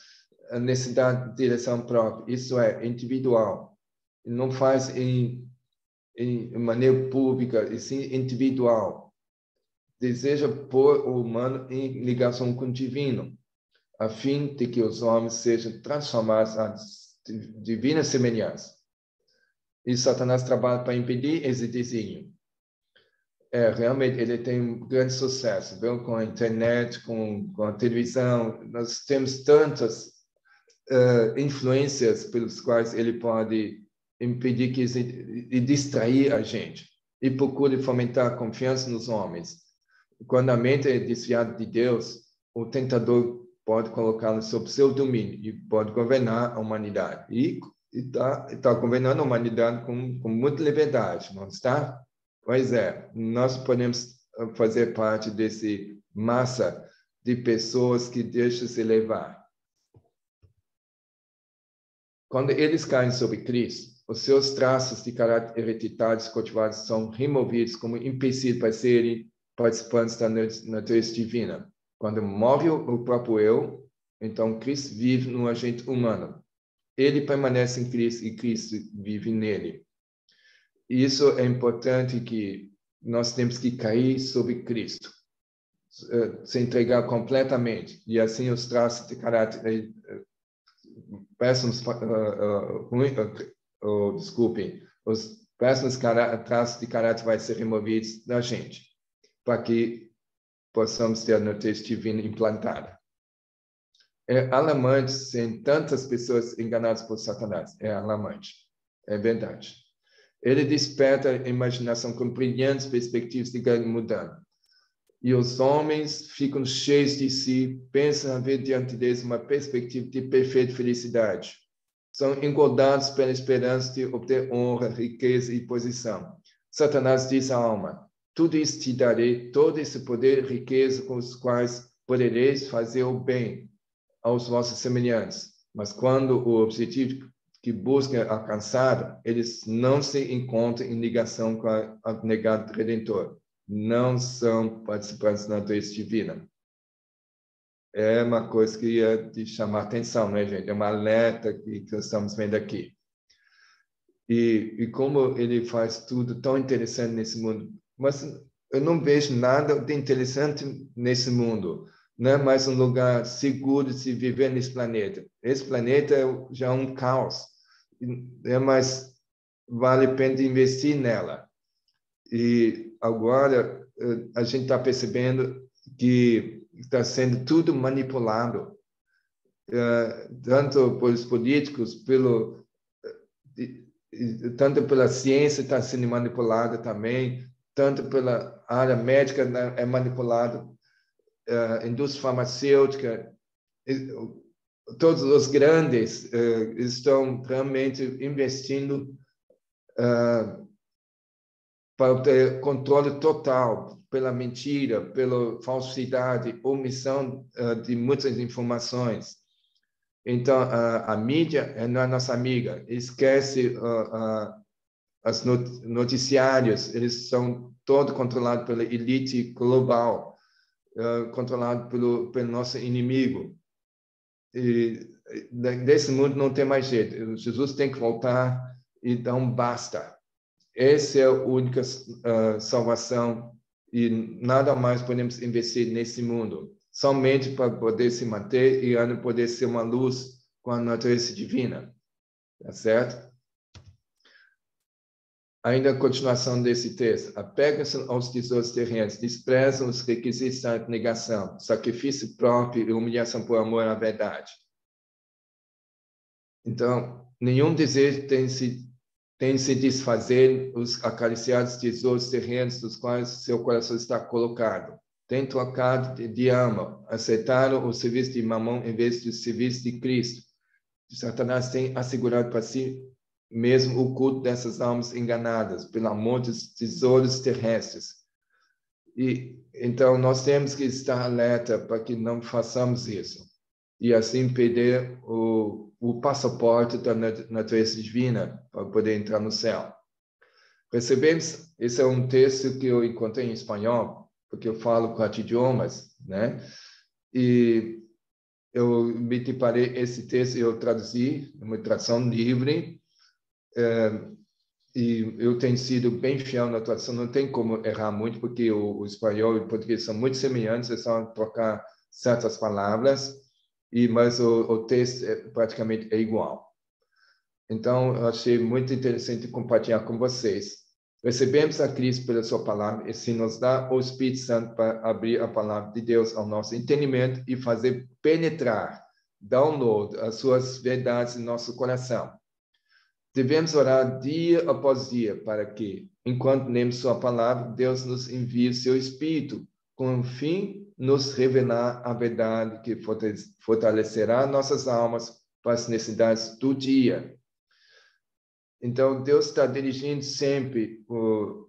necessidade de direção própria, isso é, individual. Ele não faz em maneira pública, e sim individual. Deseja pôr o humano em ligação com o divino, a fim de que os homens sejam transformados à divina semelhança. E Satanás trabalha para impedir esse desígnio. Realmente, ele tem um grande sucesso, viu? Com a internet, com a televisão. Nós temos tantas influências pelas quais ele pode impedir e distrair a gente. E procura fomentar a confiança nos homens. Quando a mente é desviada de Deus, o tentador pode colocá-lo sob seu domínio e pode governar a humanidade. E está governando a humanidade com muita liberdade, não está? Pois é, nós podemos fazer parte desse massa de pessoas que deixam se levar. Quando eles caem sobre Cristo, os seus traços de caráter hereditários cultivados são removidos como empecilho para serem participantes da natureza divina. Quando move o próprio eu, então Cristo vive no agente humano. Ele permanece em Cristo e Cristo vive nele. E isso é importante, que nós temos que cair sobre Cristo, se entregar completamente. E assim os traços de caráter péssimos, desculpem, os péssimos traços de caráter vai ser removidos da gente, para que possamos ter a natureza divina implantada. É alarmante ser tantas pessoas enganadas por Satanás. É alarmante. É verdade. Ele desperta a imaginação com brilhantes perspectivas de grande mudança. E os homens ficam cheios de si, pensam haver diante deles uma perspectiva de perfeita felicidade. São engordados pela esperança de obter honra, riqueza e posição. Satanás diz à alma: tudo isso te darei, todo esse poder e riqueza com os quais podereis fazer o bem aos vossos semelhantes. Mas quando o objetivo que buscam é alcançado, eles não se encontram em ligação com o abnegado Redentor. Não são participantes da natureza divina. É uma coisa que é de chamar atenção, né, gente? É uma alerta que estamos vendo aqui. E como ele faz tudo tão interessante nesse mundo. Mas eu não vejo nada de interessante nesse mundo. Não é mais um lugar seguro de se viver nesse planeta. Esse planeta já é um caos. Mas vale a pena investir nela. E agora a gente está percebendo que está sendo tudo manipulado, tanto pelos políticos, tanto pela ciência está sendo manipulada também, tanto pela área médica é manipulado, indústria farmacêutica, todos os grandes estão realmente investindo para ter controle total pela mentira, pela falsidade, omissão de muitas informações. Então, a mídia não é nossa amiga. Esquece os noticiários, eles são todos controlados pela elite global, controlados pelo nosso inimigo. E desse mundo não tem mais jeito. Jesus tem que voltar e dar um basta. Essa é a única salvação e nada mais podemos investir nesse mundo. Somente para poder se manter e poder ser uma luz com a natureza divina. Tá certo? Ainda a continuação desse texto. Apegam-se aos tesouros terrenos, desprezam os requisitos da negação, sacrifício próprio e humilhação por amor à verdade. Então, nenhum desejo tem se desfazer os acariciados tesouros terrenos dos quais seu coração está colocado. Tem trocado de alma, aceitaram o serviço de Mamon em vez do serviço de Cristo. Satanás tem assegurado para si mesmo o culto dessas almas enganadas pelo amor dos tesouros terrestres. E então nós temos que estar alerta para que não façamos isso e assim perder o passaporte da natureza divina para poder entrar no céu. Percebemos? Esse é um texto que eu encontrei em espanhol, porque eu falo 4 idiomas, né? E eu me deparei esse texto e eu traduzi, uma tradução livre, e eu tenho sido bem fiel na tradução, não tem como errar muito, porque o espanhol e o português são muito semelhantes, é só trocar certas palavras, mas o texto praticamente é igual. Então, eu achei muito interessante compartilhar com vocês. Recebemos a Cristo pela sua palavra e se nos dá o Espírito Santo para abrir a palavra de Deus ao nosso entendimento e fazer penetrar, download as suas verdades em nosso coração. Devemos orar dia após dia para que, enquanto lemos sua palavra, Deus nos envie seu Espírito, com o fim de nos revelar a verdade que fortalecerá nossas almas para as necessidades do dia. Então, Deus está dirigindo sempre o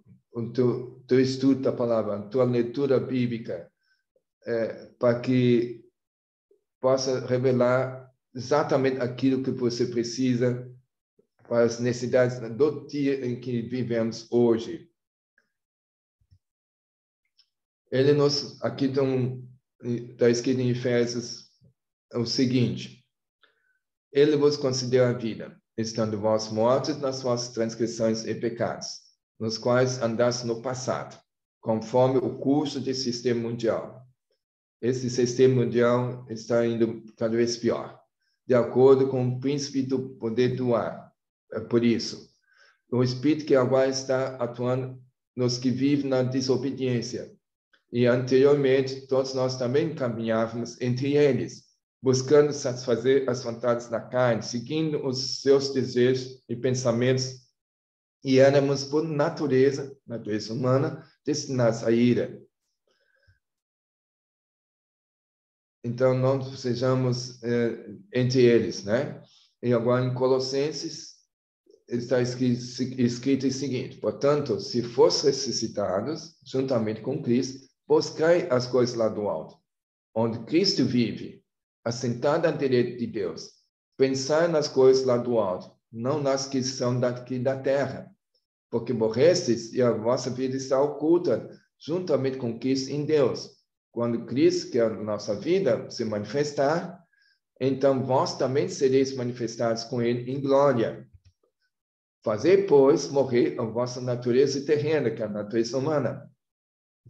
teu estudo da palavra, a tua leitura bíblica, para que possa revelar exatamente aquilo que você precisa para as necessidades do dia em que vivemos hoje. Aqui está escrito em Efésios o seguinte: Ele vos concedeu a vida, estando vós mortos nas vossas transgressões e pecados, nos quais andaste no passado, conforme o curso desse sistema mundial. Esse sistema mundial está indo cada vez pior, de acordo com o príncipe do poder do ar. Por isso, o Espírito que agora está atuando nos que vivem na desobediência. E anteriormente, todos nós também caminhávamos entre eles, buscando satisfazer as vontades da carne, seguindo os seus desejos e pensamentos, e éramos, por natureza humana, destinados à ira. Então, não sejamos entre eles, né? E agora, em Colossenses, está escrito o seguinte: portanto, se fosse ressuscitados, juntamente com Cristo, buscai as coisas lá do alto, onde Cristo vive, assentado à direita de Deus. Pensai nas coisas lá do alto, não nas que são daqui da terra, porque morrestes e a vossa vida está oculta, juntamente com Cristo em Deus. Quando Cristo, que é a nossa vida, se manifestar, então vós também sereis manifestados com ele em glória. Fazei, pois, morrer a vossa natureza terrena, que é a natureza humana.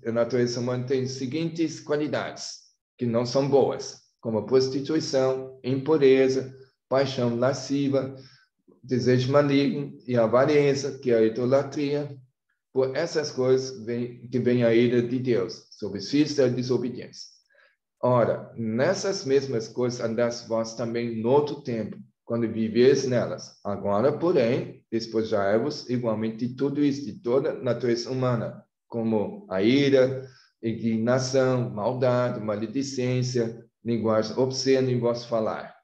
A natureza humana tem as seguintes qualidades, que não são boas, como a prostituição, impureza, paixão lasciva, desejo maligno e avareza, que é a idolatria. Por essas coisas que vem a ira de Deus, sobre os filhos da desobediência. Ora, nessas mesmas coisas andaste vós também no outro tempo, quando viveis nelas. Agora, porém, despojai-vos igualmente de tudo isso, de toda a natureza humana, como a ira, indignação, maldade, maledicência, linguagem obscena em vosso falar.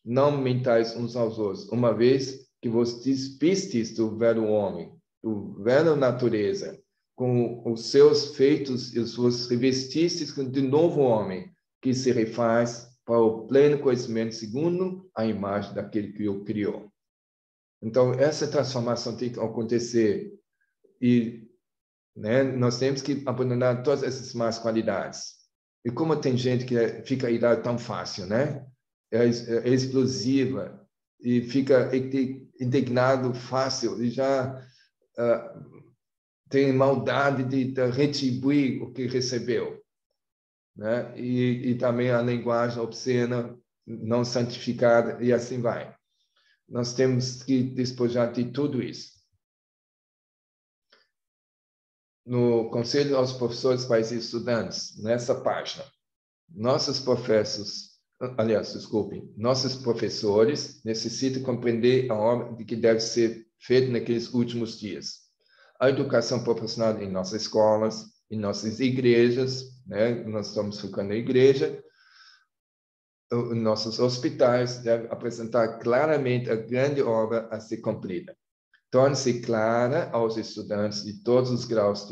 Não mentais uns aos outros, uma vez que vos despistes do velho homem, do velho natureza, com os seus feitos e os seus revestistes de novo homem, que se refaz para o pleno conhecimento segundo a imagem daquele que o criou. Então, essa transformação tem que acontecer e, né, nós temos que abandonar todas essas más qualidades. E como tem gente que fica irada tão fácil, né? É explosiva e fica indignado fácil e já tem maldade de retribuir o que recebeu, né? E também a linguagem obscena, não santificada, e assim vai. Nós temos que despojar de tudo isso. No Conselho aos Professores, Pais e Estudantes, nessa página, nossos professores necessitam compreender a obra que deve ser feita naqueles últimos dias. A educação proporcionada em nossas escolas, em nossas igrejas, né? Nós estamos focando na igreja, nossos hospitais devem apresentar claramente a grande obra a ser cumprida. Torne-se clara aos estudantes de todos os graus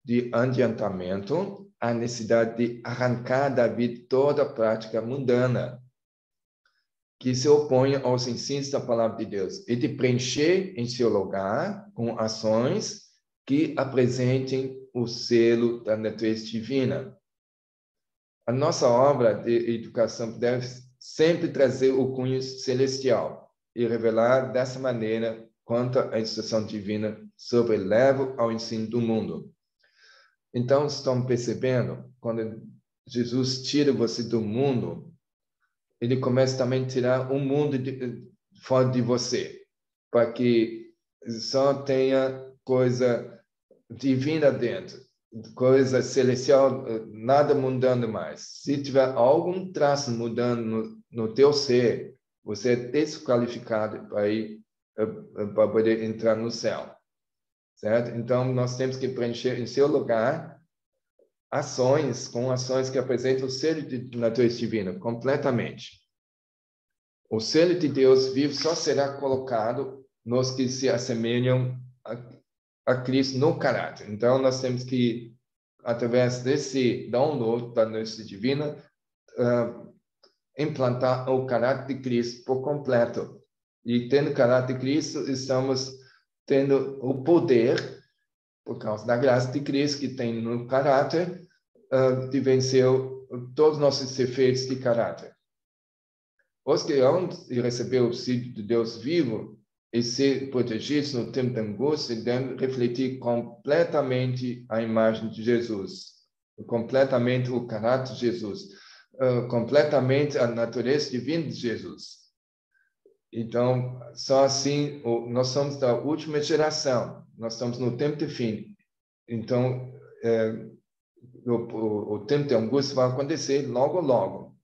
de adiantamento a necessidade de arrancar da vida toda a prática mundana que se opõe aos ensinos da palavra de Deus e de preencher em seu lugar com ações que apresentem o selo da natureza divina. A nossa obra de educação deve sempre trazer o cunho celestial e revelar dessa maneira quanto a instrução divina sobreleva ao ensino do mundo. Então, estão percebendo, quando Jesus tira você do mundo, ele começa também a tirar um mundo fora de você, para que só tenha coisa divina dentro, coisa celestial, nada mudando mais. Se tiver algum traço mudando no teu ser, você é desqualificado para poder entrar no céu, certo? Então, nós temos que preencher em seu lugar ações que apresentam o selo de natureza divina, completamente. O selo de Deus vivo só será colocado nos que se assemelham a Cristo no caráter. Então, nós temos que, através desse download da natureza divina, implantar o caráter de Cristo por completo. E tendo o caráter de Cristo, estamos tendo o poder, por causa da graça de Cristo, que tem no caráter, de vencer todos os nossos defeitos de caráter. Os que hão de receber o auxílio de Deus vivo e ser protegidos no tempo da angústia devem refletir completamente a imagem de Jesus, completamente o caráter de Jesus, completamente a natureza divina de Jesus. Então, só assim, nós somos da última geração, nós estamos no tempo de fim. Então, o tempo de angústia vai acontecer logo.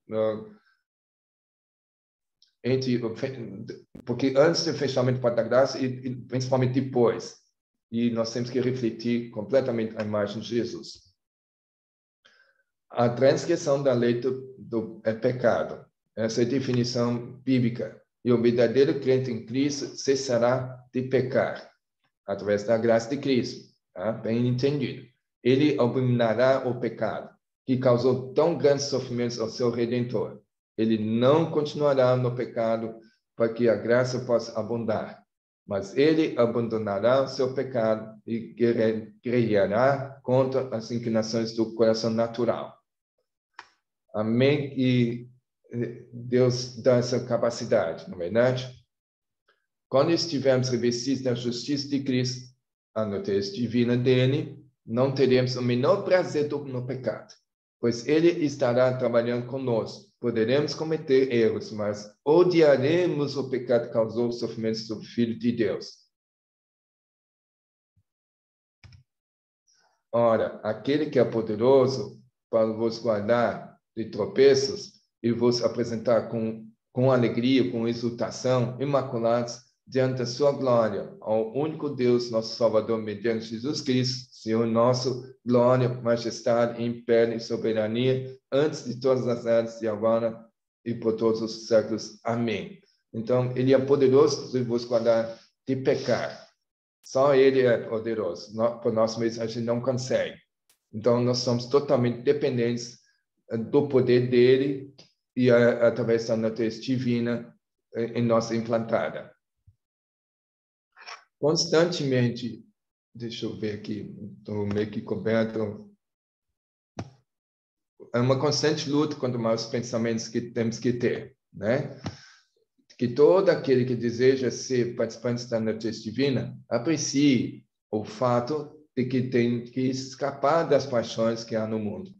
Porque antes do fechamento da porta da graça e principalmente depois. E nós temos que refletir completamente a imagem de Jesus. A transgressão da lei é pecado. Essa é a definição bíblica. E o verdadeiro crente em Cristo cessará de pecar através da graça de Cristo. Tá? Bem entendido. Ele abominará o pecado, que causou tão grandes sofrimentos ao seu Redentor. Ele não continuará no pecado para que a graça possa abundar, mas ele abandonará o seu pecado e guerreará contra as inclinações do coração natural. Amém? E Deus dá essa capacidade, não é verdade? Quando estivermos revestidos da justiça de Cristo, a natureza divina dele, não teremos o menor prazer no pecado, pois ele estará trabalhando conosco. Poderemos cometer erros, mas odiaremos o pecado que causou os sofrimentos do Filho de Deus. Ora, aquele que é poderoso para vos guardar de tropeços e vos apresentar com alegria, com exultação, imaculados diante da sua glória, ao único Deus, nosso Salvador, mediante Jesus Cristo, Senhor nosso, glória, majestade, império e soberania, antes de todas as eras, e agora e por todos os séculos. Amém. Então, ele é poderoso de vos guardar de pecar. Só Ele é poderoso. Por nós mesmos, a gente não consegue. Então, nós somos totalmente dependentes do poder dele e através da natureza divina em nós implantada. Constantemente, deixa eu ver aqui, estou meio que coberto. É uma constante luta contra os pensamentos que temos que ter, né? Que todo aquele que deseja ser participante da natureza divina aprecie o fato de que tem que escapar das paixões que há no mundo.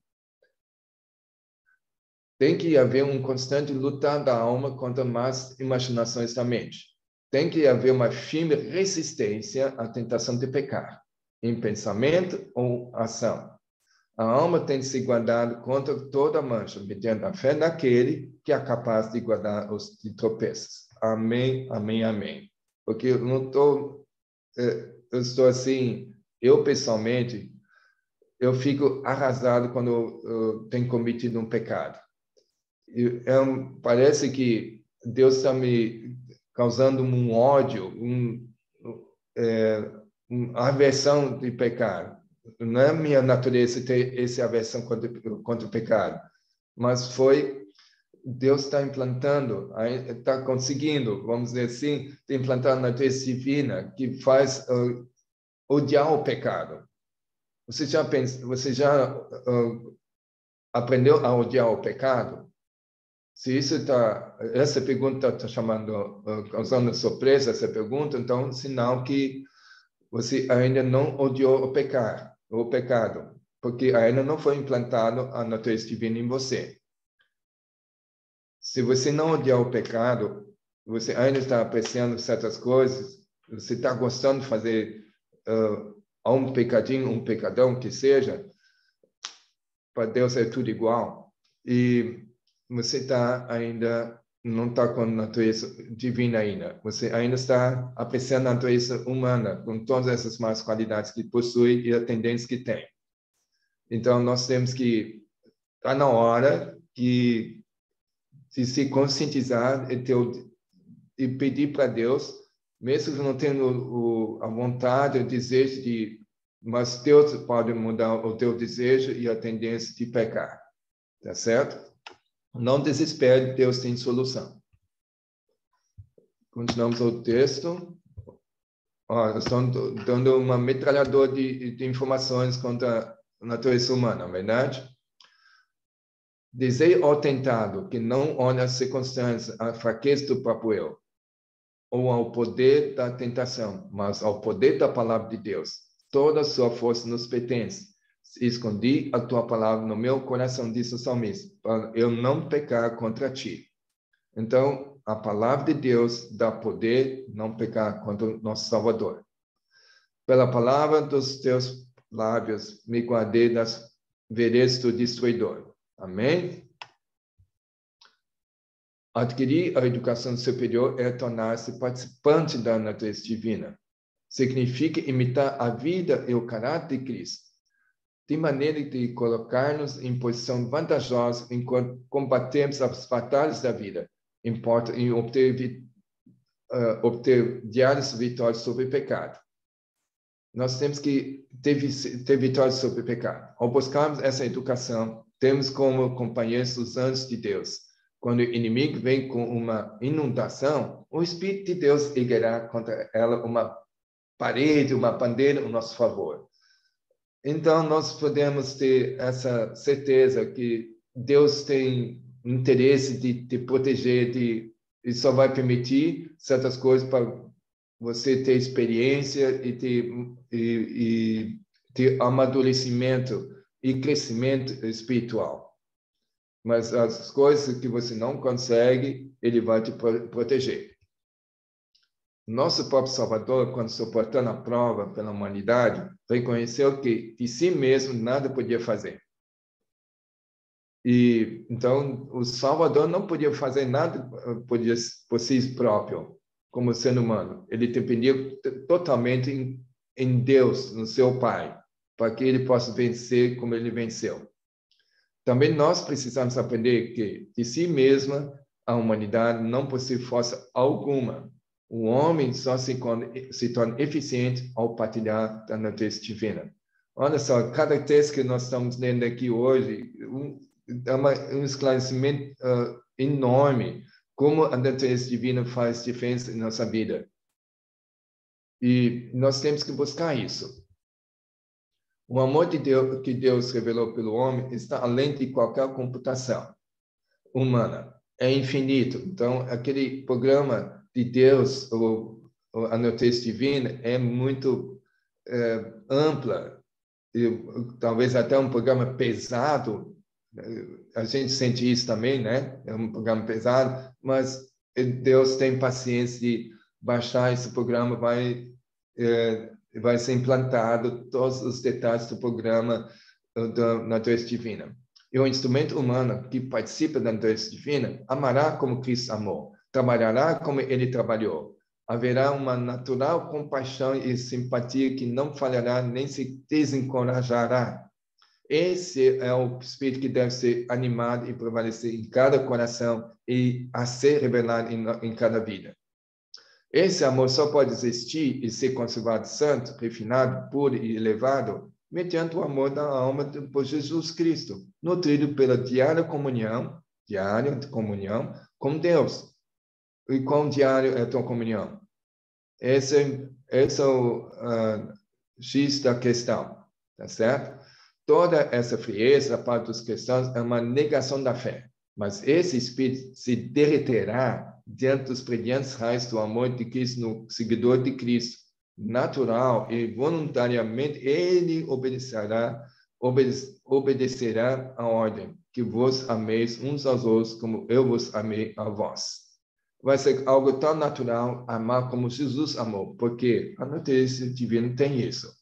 Tem que haver um constante lutar da alma contra más imaginações da mente. Tem que haver uma firme resistência à tentação de pecar, em pensamento ou ação. A alma tem de se guardar contra toda mancha, mediante a fé naquele que é capaz de guardar os de tropeços. Amém, amém, amém. Porque eu não estou... Eu estou assim... Eu, pessoalmente, eu fico arrasado quando eu tenho cometido um pecado. Parece que Deus está me causando um ódio, uma aversão de pecar. Não é minha natureza ter essa aversão contra o pecado, mas Deus está implantando, está conseguindo, vamos dizer assim, de implantar a natureza divina que faz odiar o pecado. Você já aprendeu a odiar o pecado? Se essa pergunta está causando surpresa, essa pergunta, então é um sinal que você ainda não odiou o pecado, porque ainda não foi implantado a natureza divina em você. Se você não odiar o pecado, você ainda está apreciando certas coisas, você está gostando de fazer um pecadinho, um pecadão que seja, para Deus é tudo igual. E você não está com a natureza divina ainda. Você ainda está apreciando a natureza humana, com todas essas más qualidades que possui e a tendência que tem. Então, nós temos que estar na hora de se conscientizar e pedir para Deus, mesmo que não tendo a vontade, o desejo mas Deus pode mudar o teu desejo e a tendência de pecar. Tá certo? Não desespere, Deus tem solução. Continuamos o texto. Estão dando uma metralhadora de informações contra a natureza humana, não é verdade? Desejo ao tentado que não olha as circunstâncias, a fraqueza do próprio eu, ou ao poder da tentação, mas ao poder da palavra de Deus. Toda a sua força nos pertence. Escondi a tua palavra no meu coração, disse o salmista, para eu não pecar contra ti. Então, a palavra de Deus dá poder não pecar contra o nosso Salvador. Pela palavra dos teus lábios, me guardei das veredas do destruidor. Amém? Adquirir a educação superior é tornar-se participante da natureza divina. Significa imitar a vida e o caráter de Cristo, de maneira de colocar-nos em posição vantajosa enquanto combatemos as batalhas da vida, importa em obter diárias vitórias sobre o pecado. Nós temos que ter vitórias sobre o pecado. Ao buscarmos essa educação, temos como companheiros os anjos de Deus. Quando o inimigo vem com uma inundação, o Espírito de Deus erguerá contra ela uma parede, uma bandeira a nosso favor. Então, nós podemos ter essa certeza que Deus tem interesse de te proteger, e só vai permitir certas coisas para você ter experiência e ter amadurecimento e crescimento espiritual. Mas as coisas que você não consegue, Ele vai te proteger. Nosso próprio Salvador, quando suportando a prova pela humanidade, reconheceu que de si mesmo nada podia fazer. E então o Salvador não podia fazer nada por si próprio, como ser humano. Ele dependia totalmente em Deus, no seu Pai, para que ele possa vencer como ele venceu. Também nós precisamos aprender que de si mesma a humanidade não possui força alguma. O homem só se torna eficiente ao partilhar da natureza divina. Olha só, cada texto que nós estamos lendo aqui hoje é um esclarecimento enorme como a natureza divina faz diferença em nossa vida. E nós temos que buscar isso. O amor de Deus que Deus revelou pelo homem está além de qualquer computação humana. É infinito. Então, aquele programa de Deus, a natureza divina, é muito ampla. E, talvez até um programa pesado. A gente sente isso também, né? É um programa pesado, mas Deus tem paciência de baixar esse programa, vai ser implantado todos os detalhes do programa da natureza divina. E o instrumento humano que participa da natureza divina amará como Cristo amou, trabalhará como ele trabalhou. Haverá uma natural compaixão e simpatia que não falhará nem se desencorajará. Esse é o espírito que deve ser animado e prevalecer em cada coração e a ser revelado em cada vida. Esse amor só pode existir e ser conservado santo, refinado, puro e elevado mediante o amor da alma por Jesus Cristo, nutrido pela diária comunhão com Deus. E quão diário é a tua comunhão? Esse é o X da questão, tá certo? Toda essa frieza da parte dos cristãos é uma negação da fé, mas esse espírito se derreterá diante dos brilhantes raios do amor de Cristo no seguidor de Cristo. Natural e voluntariamente ele obedecerá a ordem, que vos ameis uns aos outros como eu vos amei a vós. Vai ser algo tão natural amar como Jesus amou, porque a natureza divina tem isso.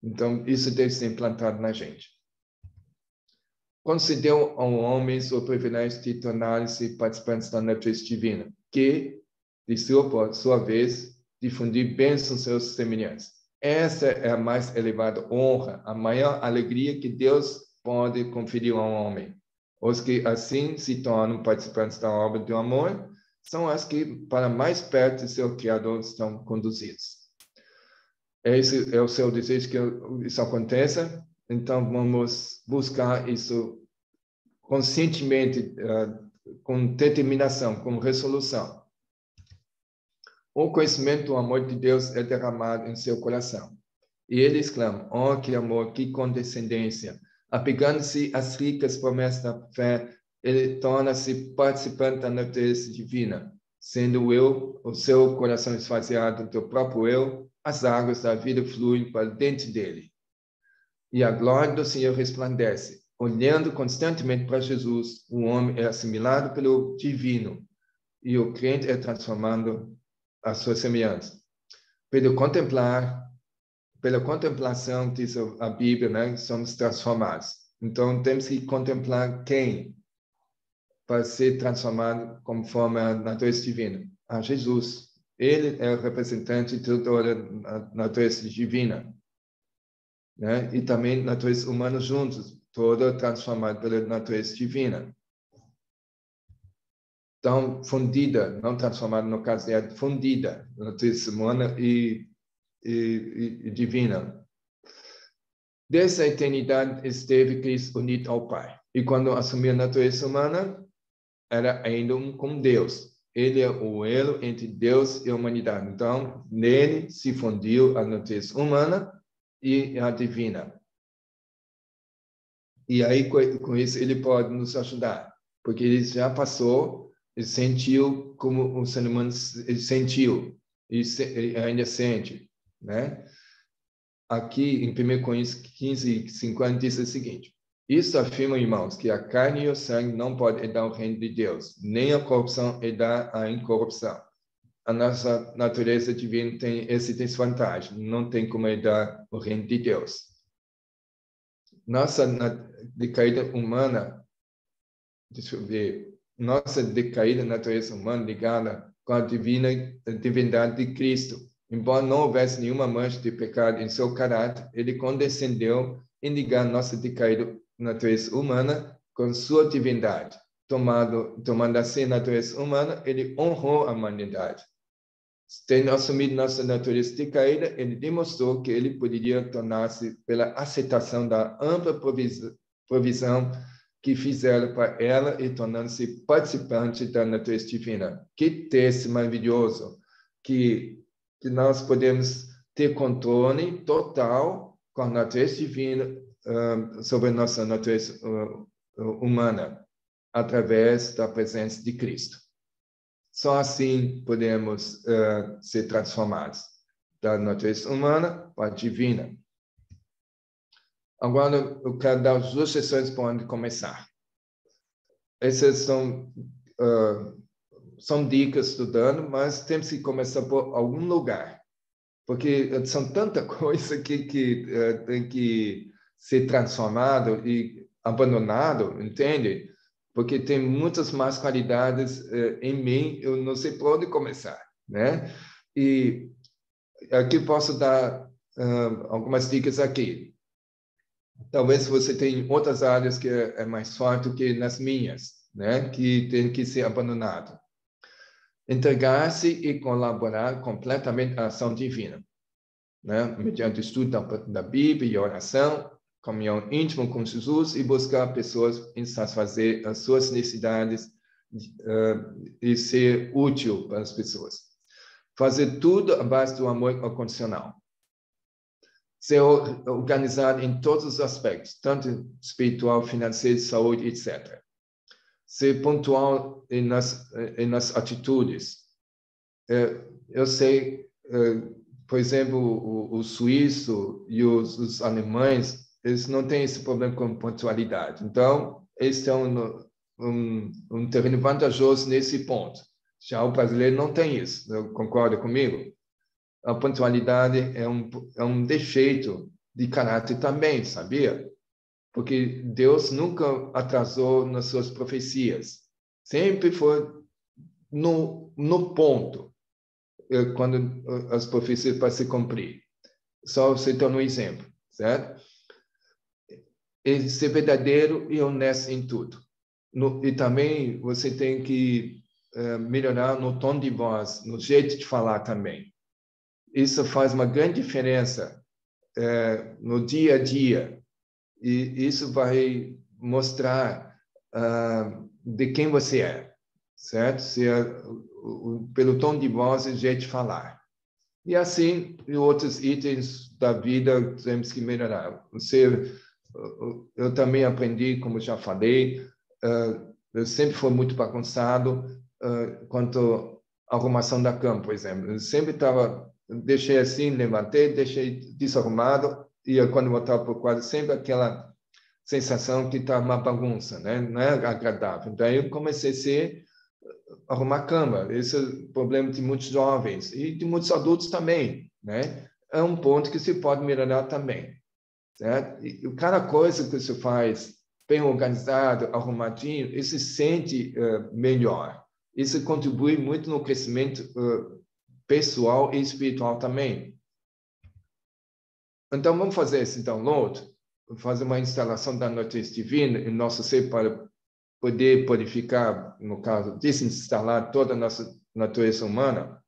Então, isso deve ser implantado na gente. Concedeu ao homem o privilégio de tornar-se participantes da natureza divina, que, de sua vez, difundir bênçãos seus semelhantes. Essa é a mais elevada honra, a maior alegria que Deus pode conferir ao homem. Os que assim se tornam participantes da obra do amor são as que para mais perto de seu Criador estão conduzidos. Esse é o seu desejo que isso aconteça. Então, vamos buscar isso conscientemente, com determinação, com resolução. O conhecimento do amor de Deus é derramado em seu coração. E ele exclama, oh, que amor, que condescendência. Apegando-se às ricas promessas da fé, ele torna-se participante da natureza divina. Sendo o seu coração esvaziado do próprio eu, as águas da vida fluem para dentro dele. E a glória do Senhor resplandece. Olhando constantemente para Jesus, o homem é assimilado pelo divino e o crente é transformado à sua semelhança. Pela contemplação, diz a Bíblia, né, somos transformados. Então, temos que contemplar quem para ser transformado conforme a natureza divina? A Jesus. Ele é o representante de toda a natureza divina. Né? E também natureza humana juntos, toda transformada pela natureza divina. Então, fundida, não transformada no caso, é fundida, natureza humana e divina. Desde a eternidade esteve Cristo unido ao Pai. E quando assumiu a natureza humana, era ainda um com Deus. Ele é o elo entre Deus e a humanidade. Então, nele se fundiu a natureza humana e a divina. E aí, com isso, ele pode nos ajudar. Porque ele já passou e sentiu como o ser humano sentiu. E ainda sente. Né? Aqui, em 1 Coríntios 15:50, diz o seguinte. Isso afirma, irmãos, que a carne e o sangue não podem herdar o reino de Deus, nem a corrupção herdar a incorrupção. A nossa natureza divina tem essa desvantagem, não tem como herdar o reino de Deus. Nossa decaída humana, deixa eu ver, nossa decaída natureza humana ligada com a divindade de Cristo. Embora não houvesse nenhuma mancha de pecado em seu caráter, ele condescendeu em ligar nossa decaída natureza humana com sua divindade. Tomando assim a natureza humana, ele honrou a humanidade. tendo assumido nossa natureza decaída, ele demonstrou que ele poderia tornar-se pela aceitação da ampla provisão que fizeram para ela e tornando-se participante da natureza divina. Que texto maravilhoso! Que nós podemos ter controle total com a natureza divina sobre a nossa natureza humana, através da presença de Cristo. Só assim podemos ser transformados da natureza humana para a divina. Agora, eu quero dar as 2 sessões para onde começar. Essas são dicas estudando, mas temos que começar por algum lugar, porque são tanta coisa que tem que ser transformado e abandonado, entende? Porque tem muitas más qualidades em mim, eu não sei por onde começar, né? E aqui posso dar algumas dicas aqui. Talvez você tenha outras áreas que é mais forte do que nas minhas, né? Que tem que ser abandonado. Entregar-se e colaborar completamente à ação divina, né? Mediante o estudo da Bíblia e oração, comunhão íntima com Jesus e buscar pessoas em satisfazer as suas necessidades e ser útil para as pessoas. Fazer tudo à base do amor incondicional. Ser organizado em todos os aspectos, tanto espiritual, financeiro, saúde, etc. Ser pontual nas atitudes. Eu sei, por exemplo, o suíço e os alemães, eles não têm esse problema com pontualidade. Então, eles estão um terreno vantajoso nesse ponto. Já o brasileiro não tem isso. Concorda comigo? A pontualidade é um defeito de caráter também, sabia? Porque Deus nunca atrasou nas suas profecias. Sempre foi no ponto, quando as profecias para se cumprir. Só citando um exemplo, certo? E ser verdadeiro e honesto em tudo. E também você tem que melhorar no tom de voz, no jeito de falar também. Isso faz uma grande diferença no dia a dia. E isso vai mostrar de quem você é, certo? Pelo tom de voz e jeito de falar. E assim, em outros itens da vida, temos que melhorar. Eu também aprendi, como já falei, eu sempre fui muito bagunçado quanto à arrumação da cama, por exemplo. Eu sempre deixei assim, levantei, deixei desarrumado, e quando voltava para o quarto, sempre aquela sensação que está uma bagunça, né? Não é agradável. Então, eu comecei a arrumar a cama. Esse é o problema de muitos jovens e de muitos adultos também, né? É um ponto que se pode melhorar também, certo? E cada coisa que você faz bem organizado, arrumadinho, isso se sente melhor. Isso contribui muito no crescimento pessoal e espiritual também. Então, vamos fazer esse download, fazer uma instalação da natureza divina em nosso ser para poder purificar, no caso, desinstalar toda a nossa natureza humana.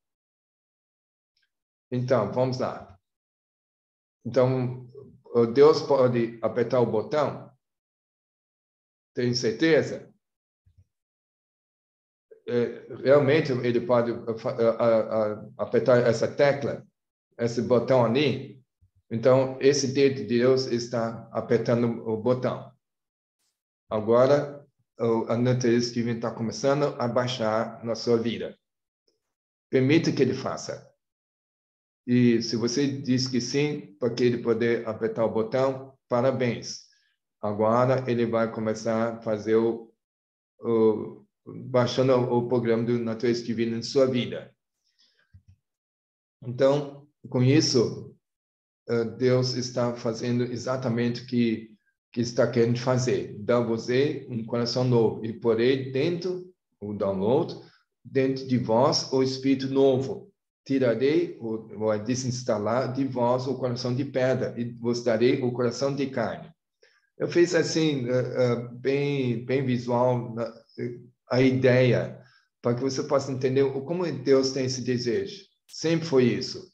Então, vamos lá. Então, Deus pode apertar o botão? Tem certeza? Realmente ele pode apertar essa tecla, esse botão ali. Então, esse dedo de Deus está apertando o botão. Agora, a natureza divina está começando a baixar na sua vida. Permita que ele faça. E se você diz que sim, para que ele poder apertar o botão, parabéns. Agora ele vai começar a fazer baixando o programa do natureza divina em sua vida. Então, com isso, Deus está fazendo exatamente o que está querendo fazer. Dar a você um coração novo e porei dentro o download, dentro de vós o espírito novo. Tirarei, vou desinstalar de vós o coração de pedra e vos darei o coração de carne. Eu fiz assim, bem visual, a ideia, para que você possa entender como Deus tem esse desejo. Sempre foi isso.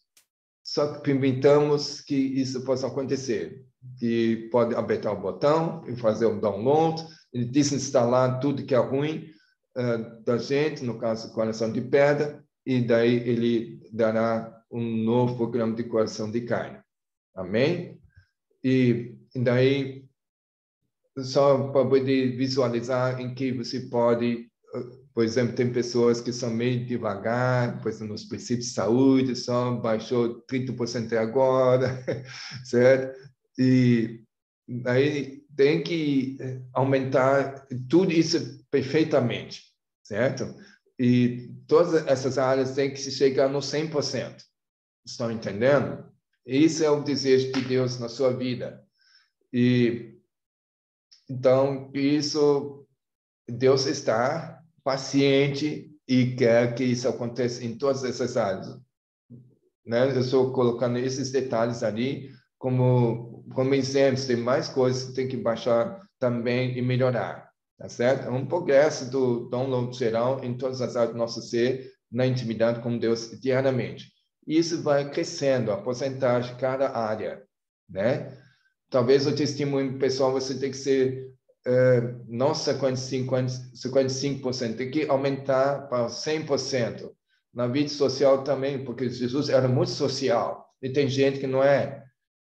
Só que permitamos que isso possa acontecer. Que pode apertar o botão e fazer o download, e desinstalar tudo que é ruim da gente, no caso, coração de pedra, e daí ele dará um novo programa de coração de carne. Amém? E daí, só para poder visualizar em que você pode, por exemplo, tem pessoas que são meio devagar, por exemplo, nos princípios de saúde, só baixou 30% agora, certo? E aí tem que aumentar tudo isso perfeitamente, certo? E todas essas áreas têm que chegar no 100%. Estão entendendo? Esse é o desejo de Deus na sua vida. E então, isso, Deus está paciente e quer que isso aconteça em todas essas áreas. Né? Eu estou colocando esses detalhes ali como exemplos. Tem mais coisas que tem que baixar também e melhorar. Tá certo? É um progresso do download geral em todas as áreas do nosso ser, na intimidade com Deus diariamente. E isso vai crescendo, a porcentagem de cada área, né? Talvez o testemunho pessoal você tem que ser não 55%, tem que aumentar para 100%. Na vida social também, porque Jesus era muito social, e tem gente que não é.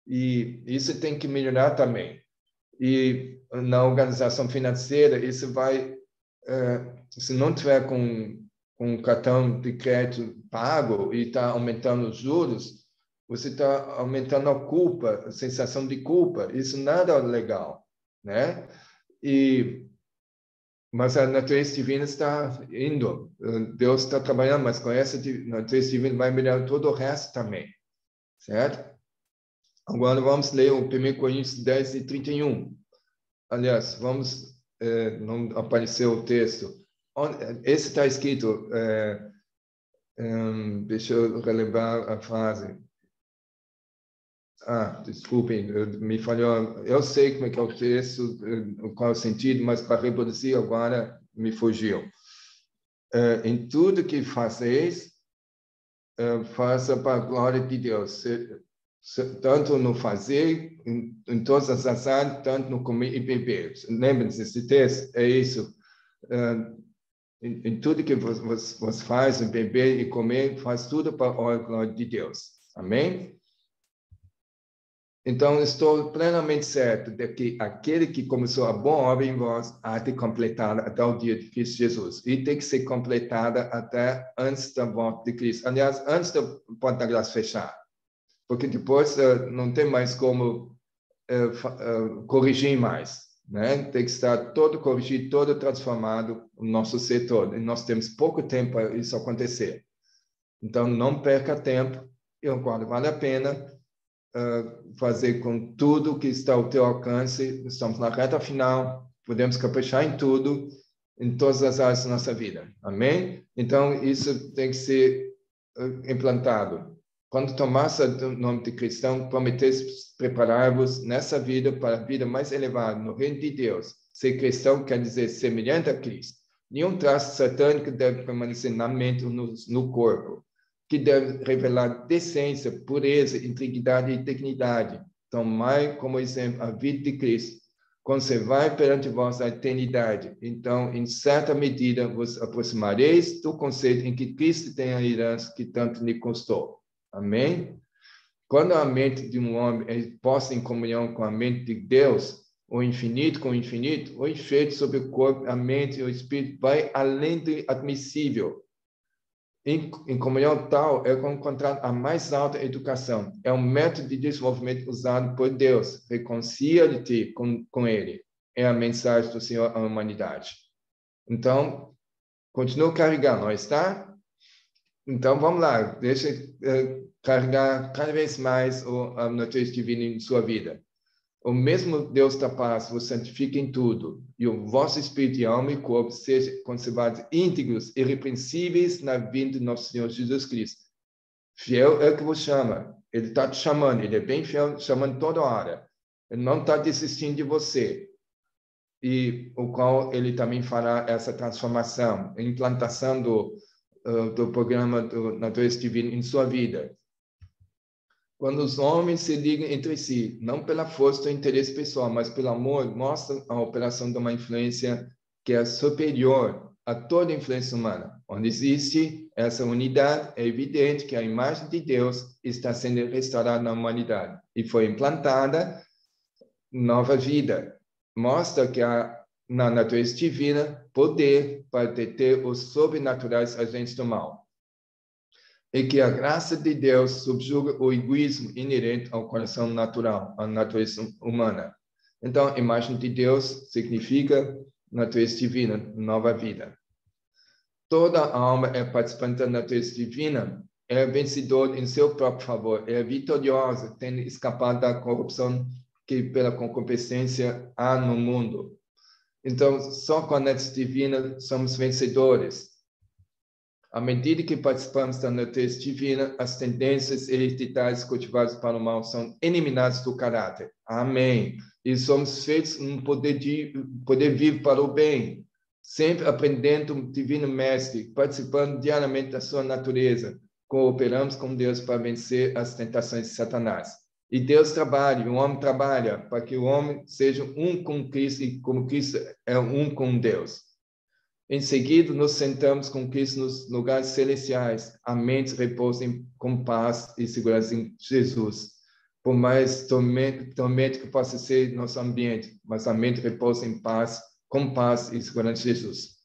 E isso tem que melhorar também. E na organização financeira, isso vai, se não tiver com um cartão de crédito pago e está aumentando os juros, você está aumentando a culpa, a sensação de culpa. Isso nada é legal, né? Mas a natureza divina está indo. Deus está trabalhando, mas com essa natureza divina vai melhorar todo o resto também, certo? Agora vamos ler o 1 Coríntios 10 e 31. Aliás, vamos, não apareceu o texto. Esse está escrito, deixa eu relembrar a frase. Desculpem, me falhou. Eu sei como é que é o texto, qual é o sentido, mas para reproduzir agora me fugiu. Em tudo que fazeis, faça para a glória de Deus. Tanto no fazer, em todas as áreas, tanto no comer e beber. Lembrem-se, esse texto é isso. Em tudo que você faz, em beber e comer, faz tudo para a glória de Deus. Amém? Então, estou plenamente certo de que aquele que começou a boa obra em vós há de completar até o dia de Cristo Jesus. E tem que ser completada até antes da volta de Cristo. Aliás, antes da porta da graça fechar. Porque depois não tem mais como corrigir mais. Né? Tem que estar todo corrigido, todo transformado, o nosso ser todo. E nós temos pouco tempo para isso acontecer. Então, não perca tempo. E agora vale a pena fazer com tudo que está ao teu alcance. Estamos na reta final, podemos caprichar em tudo, em todas as áreas da nossa vida. Amém? Então, isso tem que ser implantado. Quando tomasse o nome de cristão, prometeste preparar-vos nessa vida para a vida mais elevada, no reino de Deus. Ser cristão quer dizer semelhante a Cristo. Nenhum traço satânico deve permanecer na mente ou no corpo, que deve revelar decência, pureza, integridade e dignidade. Tomai como exemplo a vida de Cristo. Conservai perante vós a eternidade. Então, em certa medida, vos aproximareis do conceito em que Cristo tem a herança que tanto lhe custou. Amém? Quando a mente de um homem é posta em comunhão com a mente de Deus, o infinito com o infinito, o efeito sobre o corpo, a mente e o espírito vai além do admissível. Em comunhão tal, é encontrar a mais alta educação. É um método de desenvolvimento usado por Deus. Reconcilia-te com Ele. É a mensagem do Senhor à humanidade. Então, continua carregando, não está? Então, vamos lá. Deixa carregar cada vez mais a natureza divina em sua vida. O mesmo Deus da paz vos santifica em tudo, e o vosso espírito e alma e corpo sejam conservados íntegros, irrepreensíveis na vinda do nosso Senhor Jesus Cristo. Fiel é o que vos chama. Ele está te chamando, ele é bem fiel, chamando toda hora. Ele não está desistindo de você. E o qual ele também fará essa transformação, a implantação do programa do Natureza Divina em sua vida. Quando os homens se ligam entre si, não pela força do interesse pessoal, mas pelo amor, mostra a operação de uma influência que é superior a toda influência humana. Onde existe essa unidade, é evidente que a imagem de Deus está sendo restaurada na humanidade e foi implantada nova vida. Mostra que há na natureza divina poder para deter os sobrenaturais agentes do mal. E que a graça de Deus subjuga o egoísmo inerente ao coração natural, à natureza humana. Então, a imagem de Deus significa natureza divina, nova vida. Toda alma é participante da natureza divina, é vencedor em seu próprio favor, é vitoriosa, tendo escapado da corrupção que pela concupiscência há no mundo. Então, só com a natureza divina somos vencedores. À medida que participamos da natureza divina, as tendências hereditárias cultivadas para o mal são eliminadas do caráter. Amém. E somos feitos um poder vivo para o bem, sempre aprendendo o Divino Mestre, participando diariamente da sua natureza. Cooperamos com Deus para vencer as tentações de Satanás. E Deus trabalha, o homem trabalha, para que o homem seja um com Cristo e como Cristo é um com Deus. Em seguida, nos sentamos com Cristo nos lugares celestiais. A mente repousa com paz e segurança em Jesus. Por mais tormento que possa ser nosso ambiente, mas a mente repousa em paz, com paz e segurança em Jesus.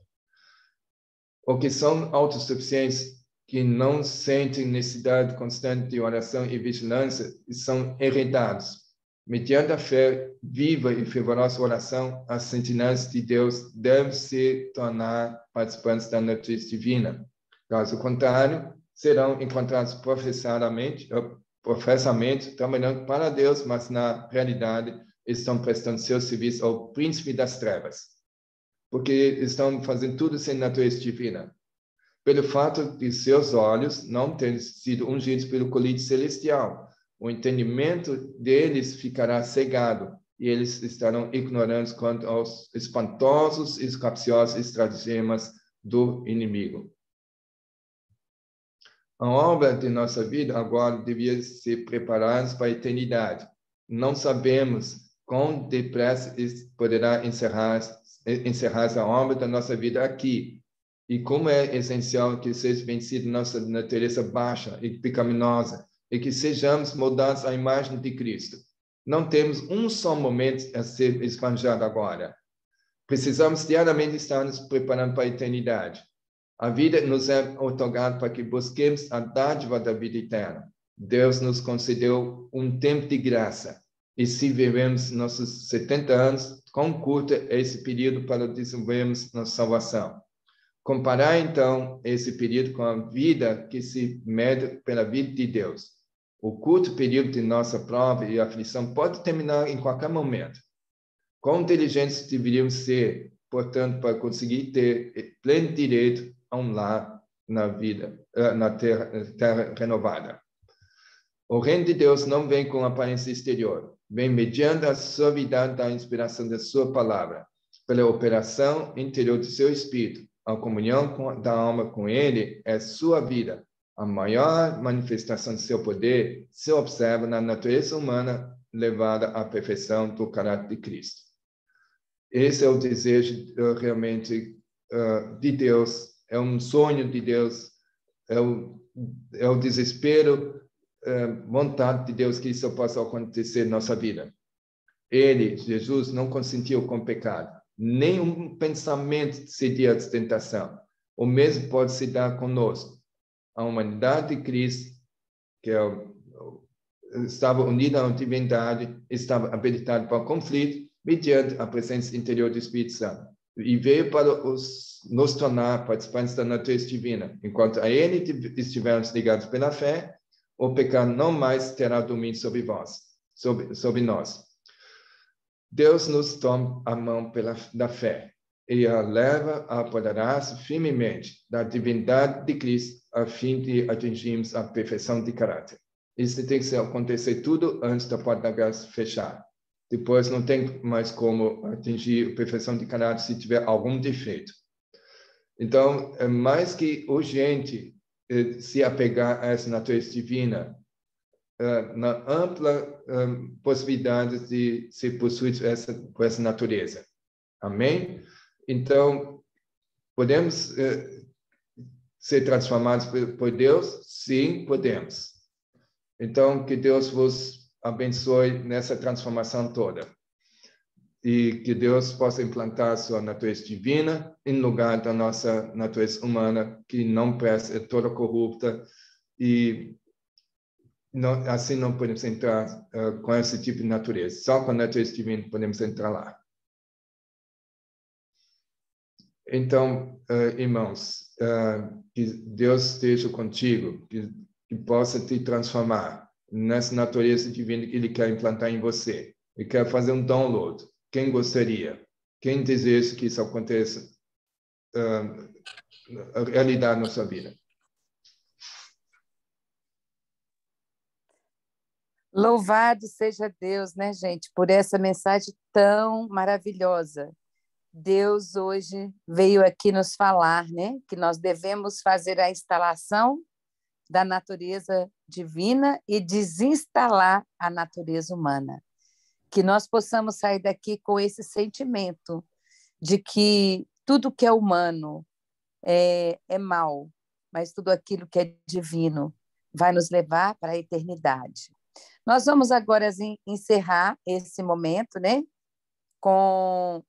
O que são autossuficientes, que não sentem necessidade constante de oração e vigilância, são herdados. Mediante a fé viva e fervorosa oração, as sentinelas de Deus devem se tornar participantes da natureza divina. Caso contrário, serão encontrados professamente trabalhando para Deus, mas na realidade estão prestando seu serviço ao príncipe das trevas, porque estão fazendo tudo sem natureza divina. Pelo fato de seus olhos não terem sido ungidos pelo colírio celestial, o entendimento deles ficará cegado e eles estarão ignorantes quanto aos espantosos e capciosos estratagemas do inimigo. A obra de nossa vida agora devia ser preparada para a eternidade. Não sabemos quão depressa poderá encerrar a obra da nossa vida aqui. E como é essencial que seja vencida nossa natureza baixa e pecaminosa, e que sejamos moldados à imagem de Cristo. Não temos um só momento a ser esbanjado agora. Precisamos diariamente estar nos preparando para a eternidade. A vida nos é otorgada para que busquemos a dádiva da vida eterna. Deus nos concedeu um tempo de graça. E se vivemos nossos 70 anos, quão curto é esse período para desenvolvermos nossa salvação? Comparar, então, esse período com a vida que se mede pela vida de Deus. O curto período de nossa prova e aflição pode terminar em qualquer momento. Quão inteligentes deveríamos ser, portanto, para conseguir ter pleno direito a um lar na vida, na terra renovada. O reino de Deus não vem com aparência exterior, vem mediante a suavidade da inspiração da sua palavra, pela operação interior do seu espírito. A comunhão da alma com ele é sua vida. A maior manifestação de seu poder se observa na natureza humana levada à perfeição do caráter de Cristo. Esse é o desejo realmente de Deus, é um sonho de Deus, é o desespero, vontade de Deus que isso possa acontecer na nossa vida. Ele, Jesus, não consentiu com o pecado. Nenhum pensamento seria a tentação. O mesmo pode se dar conosco. A humanidade de Cristo, que estava unida à divindade, estava habilitada para o conflito, mediante a presença interior do Espírito Santo. E veio para nos tornar participantes da natureza divina. Enquanto a ele estivermos ligados pela fé, o pecado não mais terá domínio sobre nós. Deus nos toma a mão da fé e a leva a apoderar-se firmemente da divindade de Cristo a fim de atingirmos a perfeição de caráter. Isso tem que acontecer tudo antes da porta da graça fechar. Depois não tem mais como atingir a perfeição de caráter se tiver algum defeito. Então, é mais que urgente se apegar a essa natureza divina, na ampla possibilidade de ser possuído por essa natureza. Amém? Então, podemos ser transformados por Deus? Sim, podemos. Então, que Deus vos abençoe nessa transformação toda. E que Deus possa implantar a sua natureza divina em lugar da nossa natureza humana, que não presta, é toda corrupta, e não, assim não podemos entrar com esse tipo de natureza. Só com a natureza divina podemos entrar lá. Então, irmãos, que Deus esteja contigo, que possa te transformar nessa natureza divina que Ele quer implantar em você. Ele quer fazer um download. Quem gostaria? Quem deseja que isso aconteça a realidade na sua vida? Louvado seja Deus, né, gente, por essa mensagem tão maravilhosa. Deus hoje veio aqui nos falar, né, que nós devemos fazer a instalação da natureza divina e desinstalar a natureza humana. Que nós possamos sair daqui com esse sentimento de que tudo que é humano é mal, mas tudo aquilo que é divino vai nos levar para a eternidade. Nós vamos agora encerrar esse momento, né, com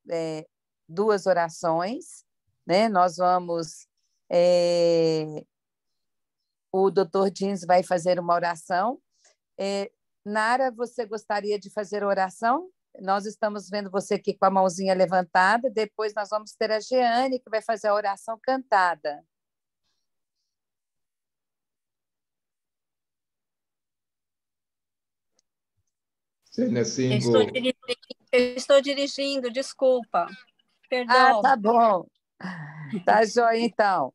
duas orações, né? Nós vamos o Dr. Jeans vai fazer uma oração. Nara, você gostaria de fazer a oração? Nós estamos vendo você aqui com a mãozinha levantada. Depois nós vamos ter a Jeane, que vai fazer a oração cantada. Sendo assim, Eu estou dirigindo, desculpa. Perdão. Ah, tá bom. Tá joia, então.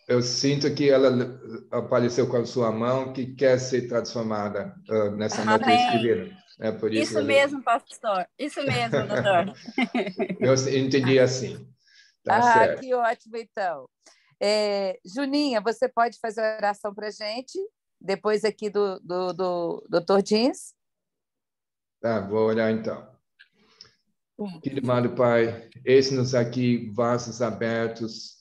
Eu sinto que ela apareceu com a sua mão, que quer ser transformada nessa natureza divina. É por isso mesmo, pastor. Isso mesmo, doutor. Eu entendi assim. Tá certo. Que ótimo, então. Juninha, você pode fazer a oração para a gente, depois aqui do Dr. Jeans? Tá, vou orar então. Querido amado Pai, eis-nos aqui, vasos abertos,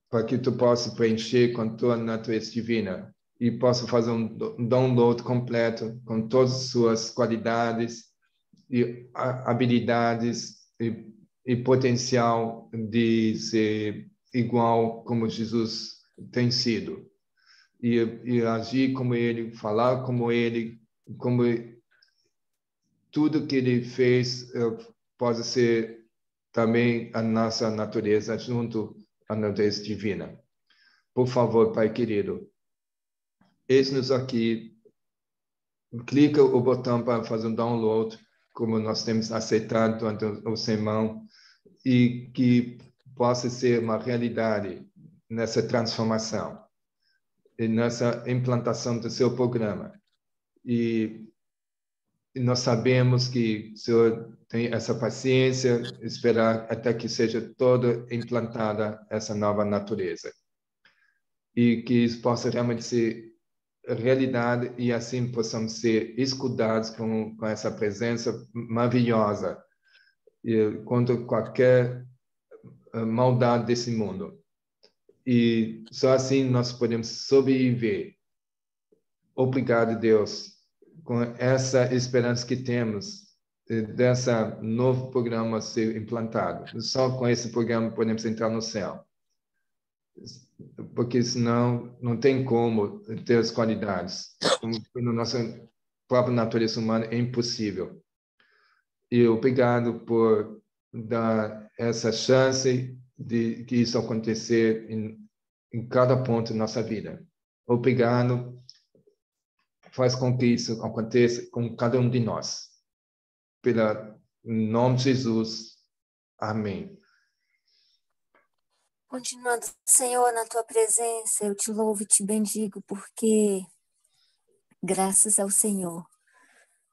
para que tu possa preencher com tua natureza divina e possa fazer um download completo com todas as suas qualidades e habilidades e potencial de ser igual como Jesus tem sido. E agir como Ele, falar como Ele, como tudo que Ele fez pode ser também a nossa natureza junto à natureza divina. Por favor, Pai querido, eis-nos aqui, clica o botão para fazer um download, como nós temos aceitado durante o sermão, e que possa ser uma realidade nessa transformação, e nessa implantação do seu programa. E nós sabemos que o Senhor tem essa paciência, esperar até que seja toda implantada essa nova natureza. E que isso possa realmente ser realidade e assim possamos ser escudados com essa presença maravilhosa contra qualquer maldade desse mundo. E só assim nós podemos sobreviver. Obrigado, Deus, com essa esperança que temos dessa novo programa ser implantado. Só com esse programa podemos entrar no céu. Porque senão não tem como ter as qualidades. Na nossa própria natureza humana é impossível. E obrigado por dar essa chance de que isso acontecer em cada ponto da nossa vida. Obrigado. Faz com que isso aconteça com cada um de nós. Em nome de Jesus. Amém. Continuando, Senhor, na tua presença, eu te louvo e te bendigo, porque, graças ao Senhor,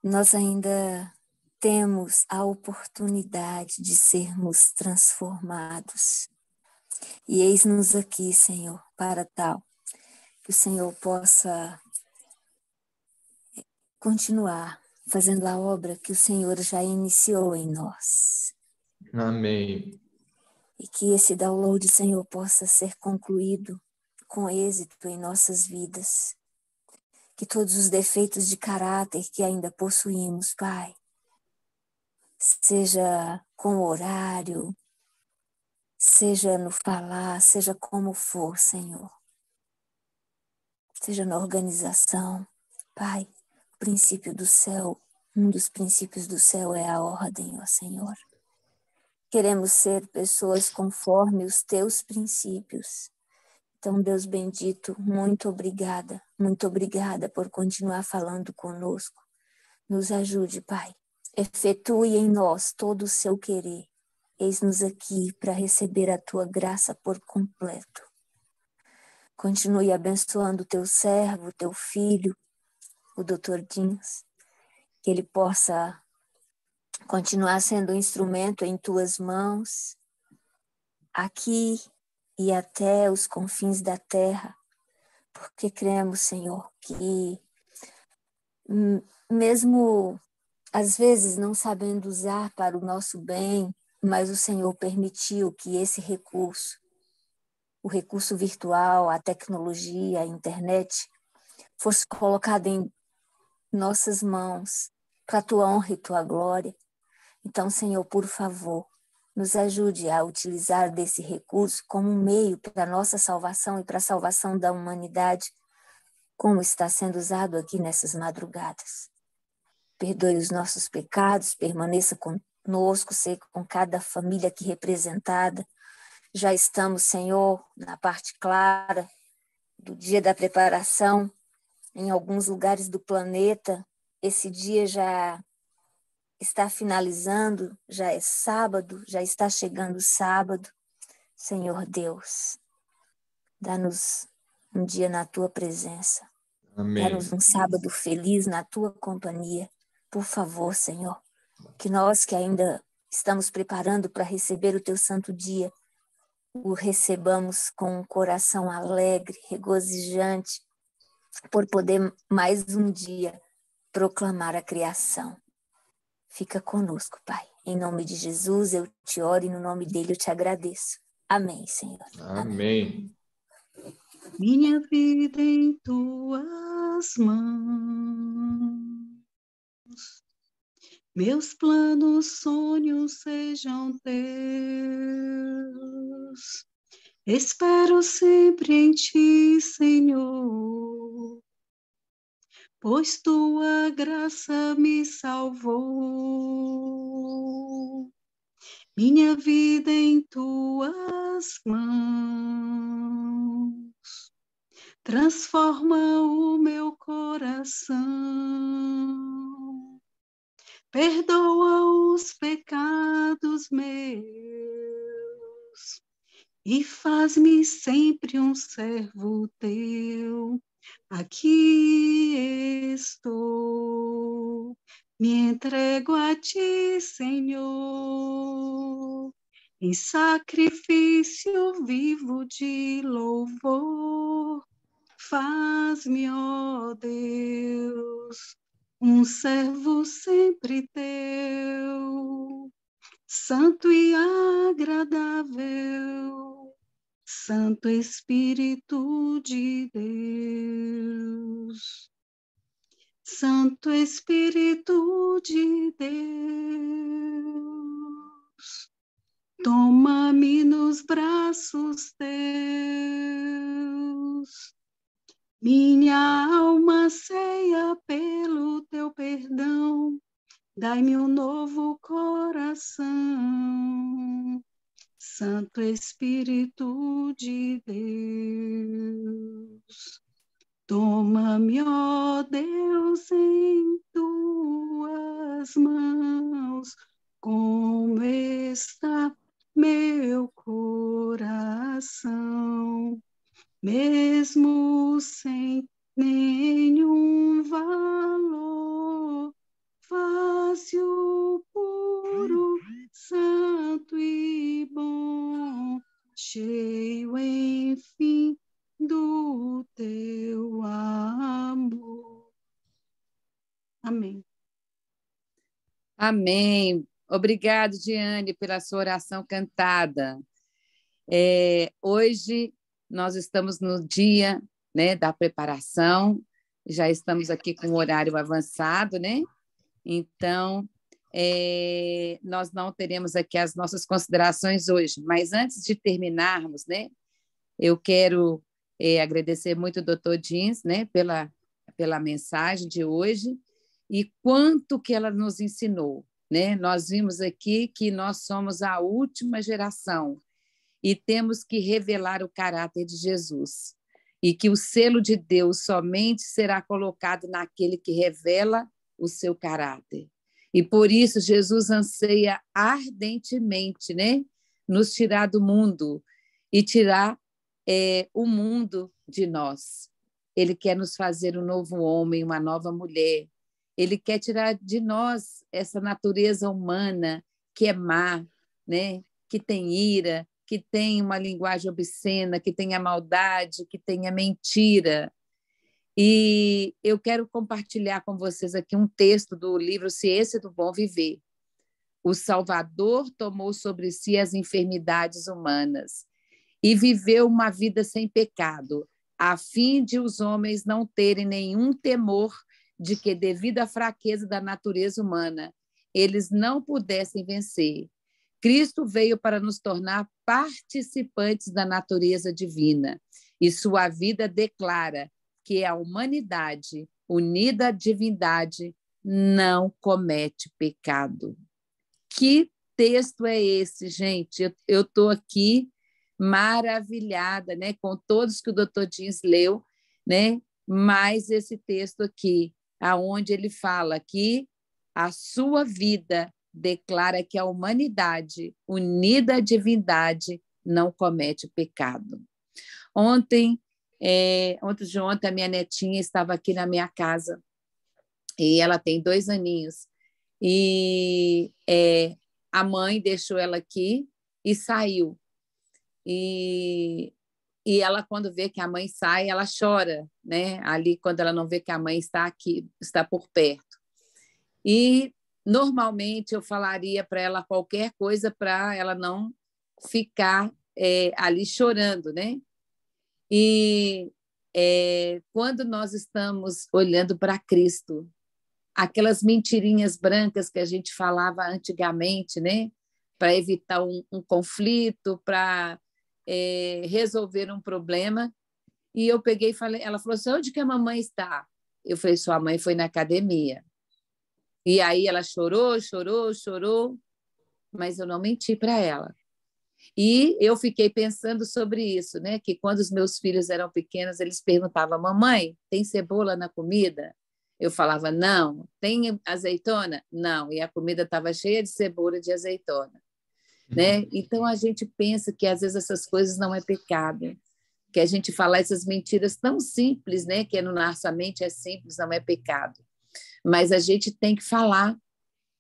nós ainda temos a oportunidade de sermos transformados. E eis-nos aqui, Senhor, para tal, que o Senhor possa continuar fazendo a obra que o Senhor já iniciou em nós. Amém. E que esse download, Senhor, possa ser concluído com êxito em nossas vidas. Que todos os defeitos de caráter que ainda possuímos, Pai, seja com o horário, seja no falar, seja como for, Senhor, seja na organização, Pai, o princípio do céu, um dos princípios do céu é a ordem, ó Senhor. Queremos ser pessoas conforme os teus princípios. Então, Deus bendito, muito obrigada por continuar falando conosco. Nos ajude, Pai. Efetue em nós todo o seu querer. Eis-nos aqui para receber a tua graça por completo. Continue abençoando o teu servo, o teu filho, o Dr. Dins, que ele possa continuar sendo um instrumento em tuas mãos, aqui e até os confins da terra, porque cremos, Senhor, que mesmo às vezes não sabendo usar para o nosso bem, mas o Senhor permitiu que esse recurso, o recurso virtual, a tecnologia, a internet, fosse colocado em nossas mãos para a tua honra e tua glória. Então, Senhor, por favor, nos ajude a utilizar desse recurso como um meio para a nossa salvação e para a salvação da humanidade, como está sendo usado aqui nessas madrugadas. Perdoe os nossos pecados, permaneça conosco, seja com cada família aqui representada. Já estamos, Senhor, na parte clara do dia da preparação. Em alguns lugares do planeta, esse dia já está finalizando, já é sábado, já está chegando o sábado. Senhor Deus, dá-nos um dia na tua presença. Amém. Dá-nos um sábado feliz na tua companhia. Por favor, Senhor, que nós que ainda estamos preparando para receber o teu santo dia, o recebamos com um coração alegre, regozijante, por poder mais um dia proclamar a criação. Fica conosco, Pai. Em nome de Jesus eu te oro e no nome dele eu te agradeço. Amém, Senhor. Amém. Minha vida em tuas mãos, meus planos, sonhos sejam teus. Espero sempre em ti, Senhor, pois tua graça me salvou. Minha vida em tuas mãos, transforma o meu coração, perdoa os pecados meus e faz-me sempre um servo teu. Aqui estou, me entrego a ti, Senhor, em sacrifício vivo de louvor. Faz-me, ó Deus, um servo sempre teu, santo e agradável, Santo Espírito de Deus. Santo Espírito de Deus, toma-me nos braços teus. Minha alma anseia pelo teu perdão, dai-me um novo coração. Santo Espírito de Deus, toma-me, ó Deus, em tuas mãos, como está meu coração, mesmo sem nenhum valor, vazio, puro, santo e bom, cheio, enfim, do teu amor. Amém. Amém. Obrigado, Diane, pela sua oração cantada. Hoje nós estamos no dia, né, da preparação, já estamos aqui com o horário avançado, né? Então, nós não teremos aqui as nossas considerações hoje, mas antes de terminarmos, né, eu quero agradecer muito ao Dr. Jeans, né, pela mensagem de hoje e quanto que ela nos ensinou, né? Nós vimos aqui que nós somos a última geração e temos que revelar o caráter de Jesus e que o selo de Deus somente será colocado naquele que revela o seu caráter. E por isso Jesus anseia ardentemente, né, nos tirar do mundo e tirar o mundo de nós. Ele quer nos fazer um novo homem, uma nova mulher. Ele quer tirar de nós essa natureza humana que é má, né, que tem ira, que tem uma linguagem obscena, que tem a maldade, que tem a mentira. E eu quero compartilhar com vocês aqui um texto do livro Ciência do Bom Viver. O Salvador tomou sobre si as enfermidades humanas e viveu uma vida sem pecado, a fim de os homens não terem nenhum temor de que, devido à fraqueza da natureza humana, eles não pudessem vencer. Cristo veio para nos tornar participantes da natureza divina, e sua vida declara que a humanidade, unida à divindade, não comete pecado. Que texto é esse, gente? Eu estou aqui maravilhada, né, com todos que o Dr. Jeans leu, né, mais esse texto aqui, aonde ele fala que a sua vida declara que a humanidade, unida à divindade, não comete pecado. Ontem de ontem, a minha netinha estava aqui na minha casa e ela tem 2 aninhos. E a mãe deixou ela aqui e saiu. E ela, quando vê que a mãe sai, ela chora, né? Ali, quando ela não vê que a mãe está aqui, está por perto. E, normalmente, eu falaria para ela qualquer coisa para ela não ficar ali chorando, né? E quando nós estamos olhando para Cristo, aquelas mentirinhas brancas que a gente falava antigamente, né? Para evitar um conflito, para resolver um problema. E eu peguei e falei, ela falou assim, onde que a mamãe está? Eu falei, sua mãe foi na academia. E aí ela chorou, chorou, chorou, mas eu não menti para ela. E eu fiquei pensando sobre isso, né? Que quando os meus filhos eram pequenos, eles perguntavam, mamãe, tem cebola na comida? Eu falava, não. Tem azeitona? Não. E a comida estava cheia de cebola e de azeitona. Né? Então, a gente pensa que, às vezes, essas coisas não é pecado. Que a gente fala essas mentiras tão simples, né? Que na nossa mente é simples, não é pecado. Mas a gente tem que falar.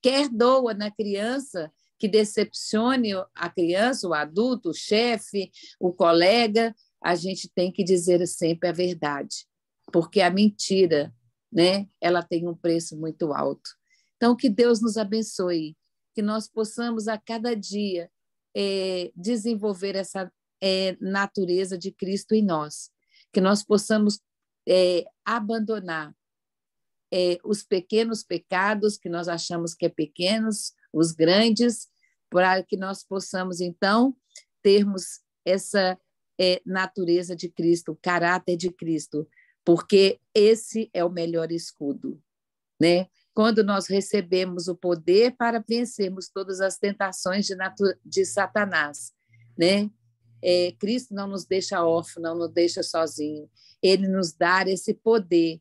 Quer doa na criança, que decepcione a criança, o adulto, o chefe, o colega, a gente tem que dizer sempre a verdade. Porque a mentira, né? Ela tem um preço muito alto. Então, que Deus nos abençoe, que nós possamos a cada dia desenvolver essa natureza de Cristo em nós, que nós possamos abandonar os pequenos pecados que nós achamos que é pequenos, os grandes, para que nós possamos, então, termos essa natureza de Cristo, o caráter de Cristo, porque esse é o melhor escudo, né? Quando nós recebemos o poder para vencermos todas as tentações de Satanás, né? Cristo não nos deixa órfãos, não nos deixa sozinhos. Ele nos dá esse poder,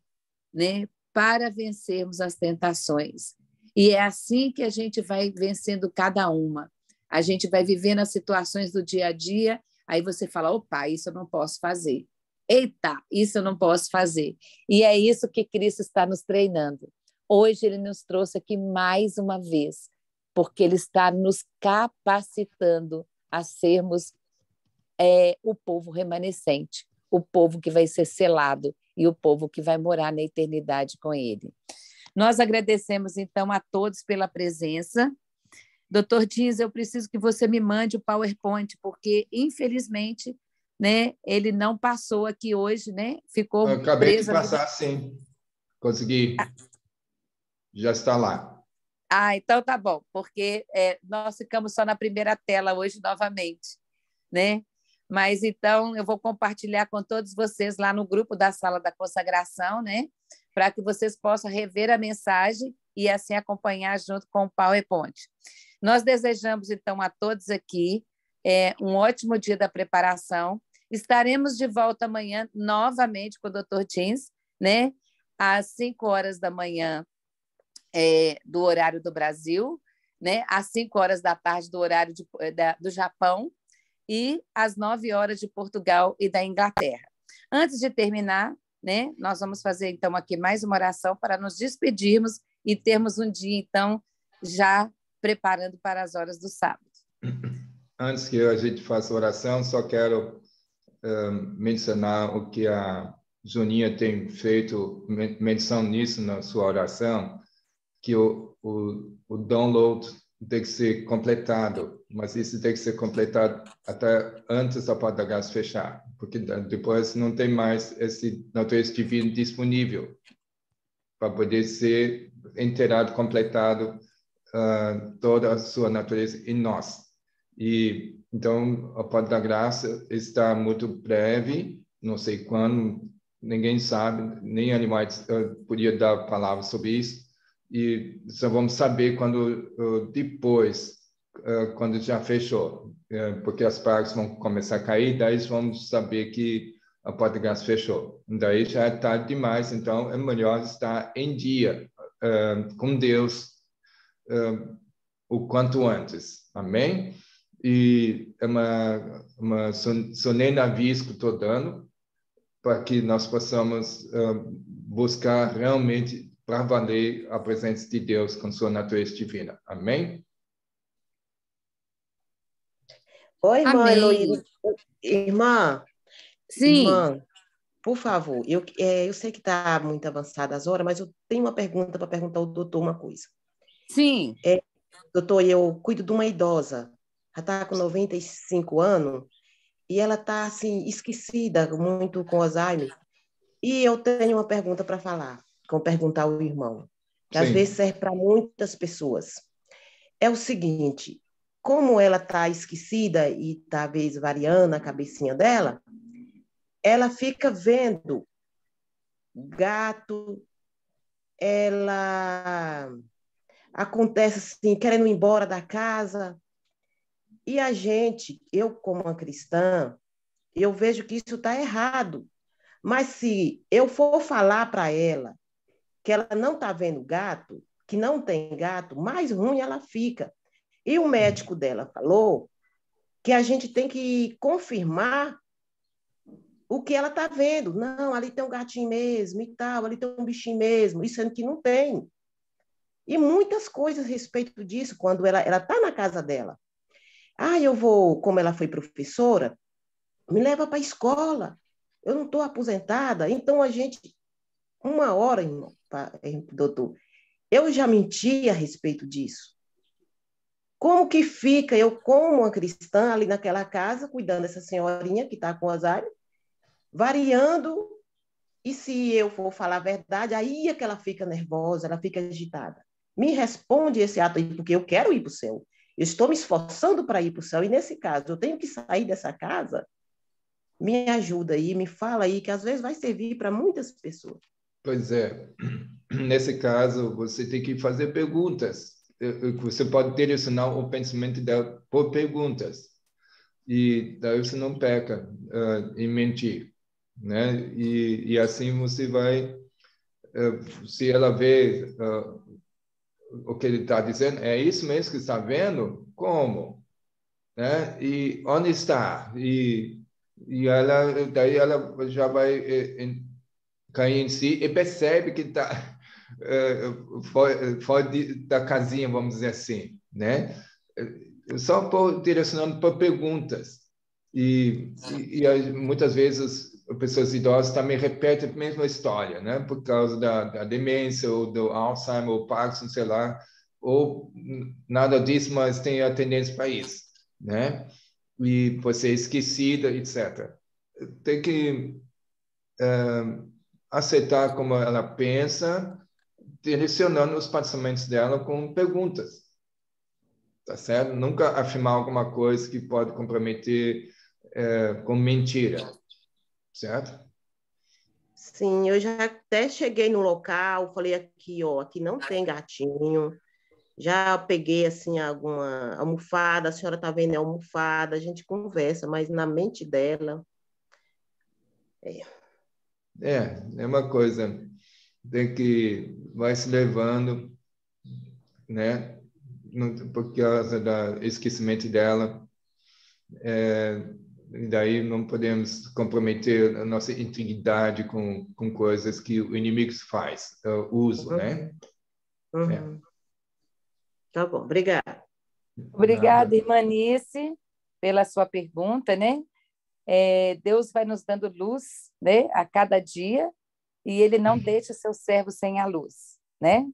né? Para vencermos as tentações. E é assim que a gente vai vencendo cada uma. A gente vai vivendo as situações do dia a dia, aí você fala, opa, isso eu não posso fazer. Eita, isso eu não posso fazer. E é isso que Cristo está nos treinando. Hoje ele nos trouxe aqui mais uma vez, porque ele está nos capacitando a sermos é o povo remanescente, o povo que vai ser selado e o povo que vai morar na eternidade com ele. Nós agradecemos, então, a todos pela presença. Doutor Dias, eu preciso que você me mande o PowerPoint, porque, infelizmente, né, ele não passou aqui hoje, né? Ficou Acabei de preso. passar, sim. Consegui. Já está lá. Então tá bom, porque nós ficamos só na primeira tela hoje novamente, né? Mas então eu vou compartilhar com todos vocês lá no grupo da Sala da Consagração, né? Para que vocês possam rever a mensagem e assim acompanhar junto com o PowerPoint. Nós desejamos, então, a todos aqui um ótimo dia da preparação. Estaremos de volta amanhã novamente com o Dr. Jeans, né? Às 5 horas da manhã do horário do Brasil, né? Às 5 horas da tarde do horário do Japão e às 9 horas de Portugal e da Inglaterra. Antes de terminar, né, nós vamos fazer, então, aqui mais uma oração para nos despedirmos e termos um dia, então, já preparando para as horas do sábado. Antes que a gente faça a oração, só quero mencionar o que a Joninha tem feito menção nisso na sua oração, que o download tem que ser completado, mas isso tem que ser completado até antes da porta da graça fechar, porque depois não tem mais esse natureza divina disponível para poder ser inteirado, completado toda a sua natureza em nós. E então a porta da graça está muito breve, não sei quando, ninguém sabe, nem animais podia dar palavras sobre isso. E só vamos saber quando depois, quando já fechou, porque as pragas vão começar a cair, daí vamos saber que a porta de graça fechou. Daí já é tarde demais, então é melhor estar em dia com Deus o quanto antes. Amém? E é uma solene aviso que estou dando para que nós possamos buscar realmente para valer a presença de Deus com sua natureza divina. Amém? Oi, irmã Amém. Heloísa. Irmã, Sim. Irmã, por favor, eu sei que está muito avançada as horas, mas eu tenho uma pergunta para perguntar ao doutor uma coisa. Sim. Doutor, eu cuido de uma idosa, ela está com 95 anos, e ela está, assim, esquecida, muito com Alzheimer. E eu tenho uma pergunta para perguntar ao irmão, que às vezes serve para muitas pessoas. É o seguinte, como ela está esquecida e talvez variando a cabecinha dela, ela fica vendo gato, ela acontece assim, querendo ir embora da casa. E a gente, eu como uma cristã, eu vejo que isso está errado. Mas se eu for falar para ela que ela não está vendo gato, que não tem gato, mais ruim ela fica. E o médico dela falou que a gente tem que confirmar o que ela está vendo. Não, ali tem um gatinho mesmo e tal, ali tem um bichinho mesmo, isso sendo que não tem. E muitas coisas a respeito disso, quando ela está na casa dela. Eu vou, como ela foi professora, me leva para a escola. Eu não estou aposentada. Então, a gente, uma hora, doutor, eu já menti a respeito disso. Como que fica eu, como uma cristã, ali naquela casa, cuidando dessa senhorinha que está com Alzheimer, variando, e se eu for falar a verdade, aí é que ela fica nervosa, ela fica agitada. Me responde esse ato aí, porque eu quero ir para o céu. Eu estou me esforçando para ir para o céu, e nesse caso, eu tenho que sair dessa casa. Me ajuda aí, me fala aí, que às vezes vai servir para muitas pessoas. Pois é. Nesse caso, você tem que fazer perguntas. Você pode direcionar o pensamento dela por perguntas. E daí você não peca em mentir, né? E assim você vai... se ela vê o que ele está dizendo, é isso mesmo que está vendo? Como? Né? E onde está? E daí ela já vai cair em si e percebe que está fora da casinha, vamos dizer assim, né? Só direcionando para perguntas. Muitas vezes as pessoas idosas também repetem a mesma história, né? Por causa da demência, ou do Alzheimer, ou Parkinson, sei lá, ou nada disso, mas tem a tendência para isso, né? E você é esquecida, etc. Tem que aceitar como ela pensa, direcionando os pensamentos dela com perguntas, tá certo? Nunca afirmar alguma coisa que pode comprometer com mentira, certo? Sim, eu já até cheguei no local, falei aqui, ó, aqui não tem gatinho. Já peguei, assim, alguma almofada, a senhora tá vendo a almofada, a gente conversa, mas na mente dela... É uma coisa, tem que vai se levando, né? Por causa do esquecimento dela, e daí não podemos comprometer a nossa integridade com coisas que o inimigo faz, uso, né? Uhum. Tá bom, obrigada. Obrigada, Nada. irmã Nice, pela sua pergunta, né? Deus vai nos dando luz, né, a cada dia, e Ele não deixa seu servo sem a luz, né?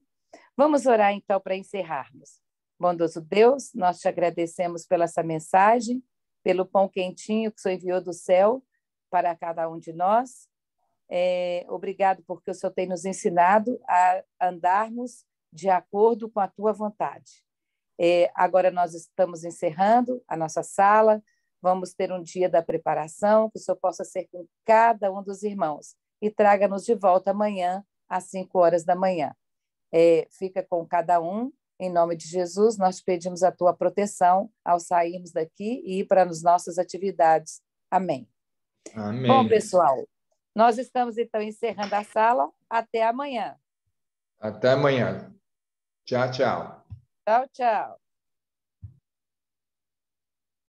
Vamos orar, então, para encerrarmos. Bondoso Deus, nós te agradecemos pela essa mensagem, pelo pão quentinho que o Senhor enviou do céu para cada um de nós. Obrigado porque o Senhor tem nos ensinado a andarmos de acordo com a tua vontade. Agora nós estamos encerrando a nossa sala, vamos ter um dia da preparação, que o Senhor possa ser com cada um dos irmãos e traga-nos de volta amanhã, às 5 horas da manhã. Fica com cada um, em nome de Jesus, nós pedimos a tua proteção ao sairmos daqui e ir para as nossas atividades. Amém. Amém. Bom, pessoal, nós estamos então encerrando a sala. Até amanhã. Até amanhã. Tchau, tchau. Tchau, tchau.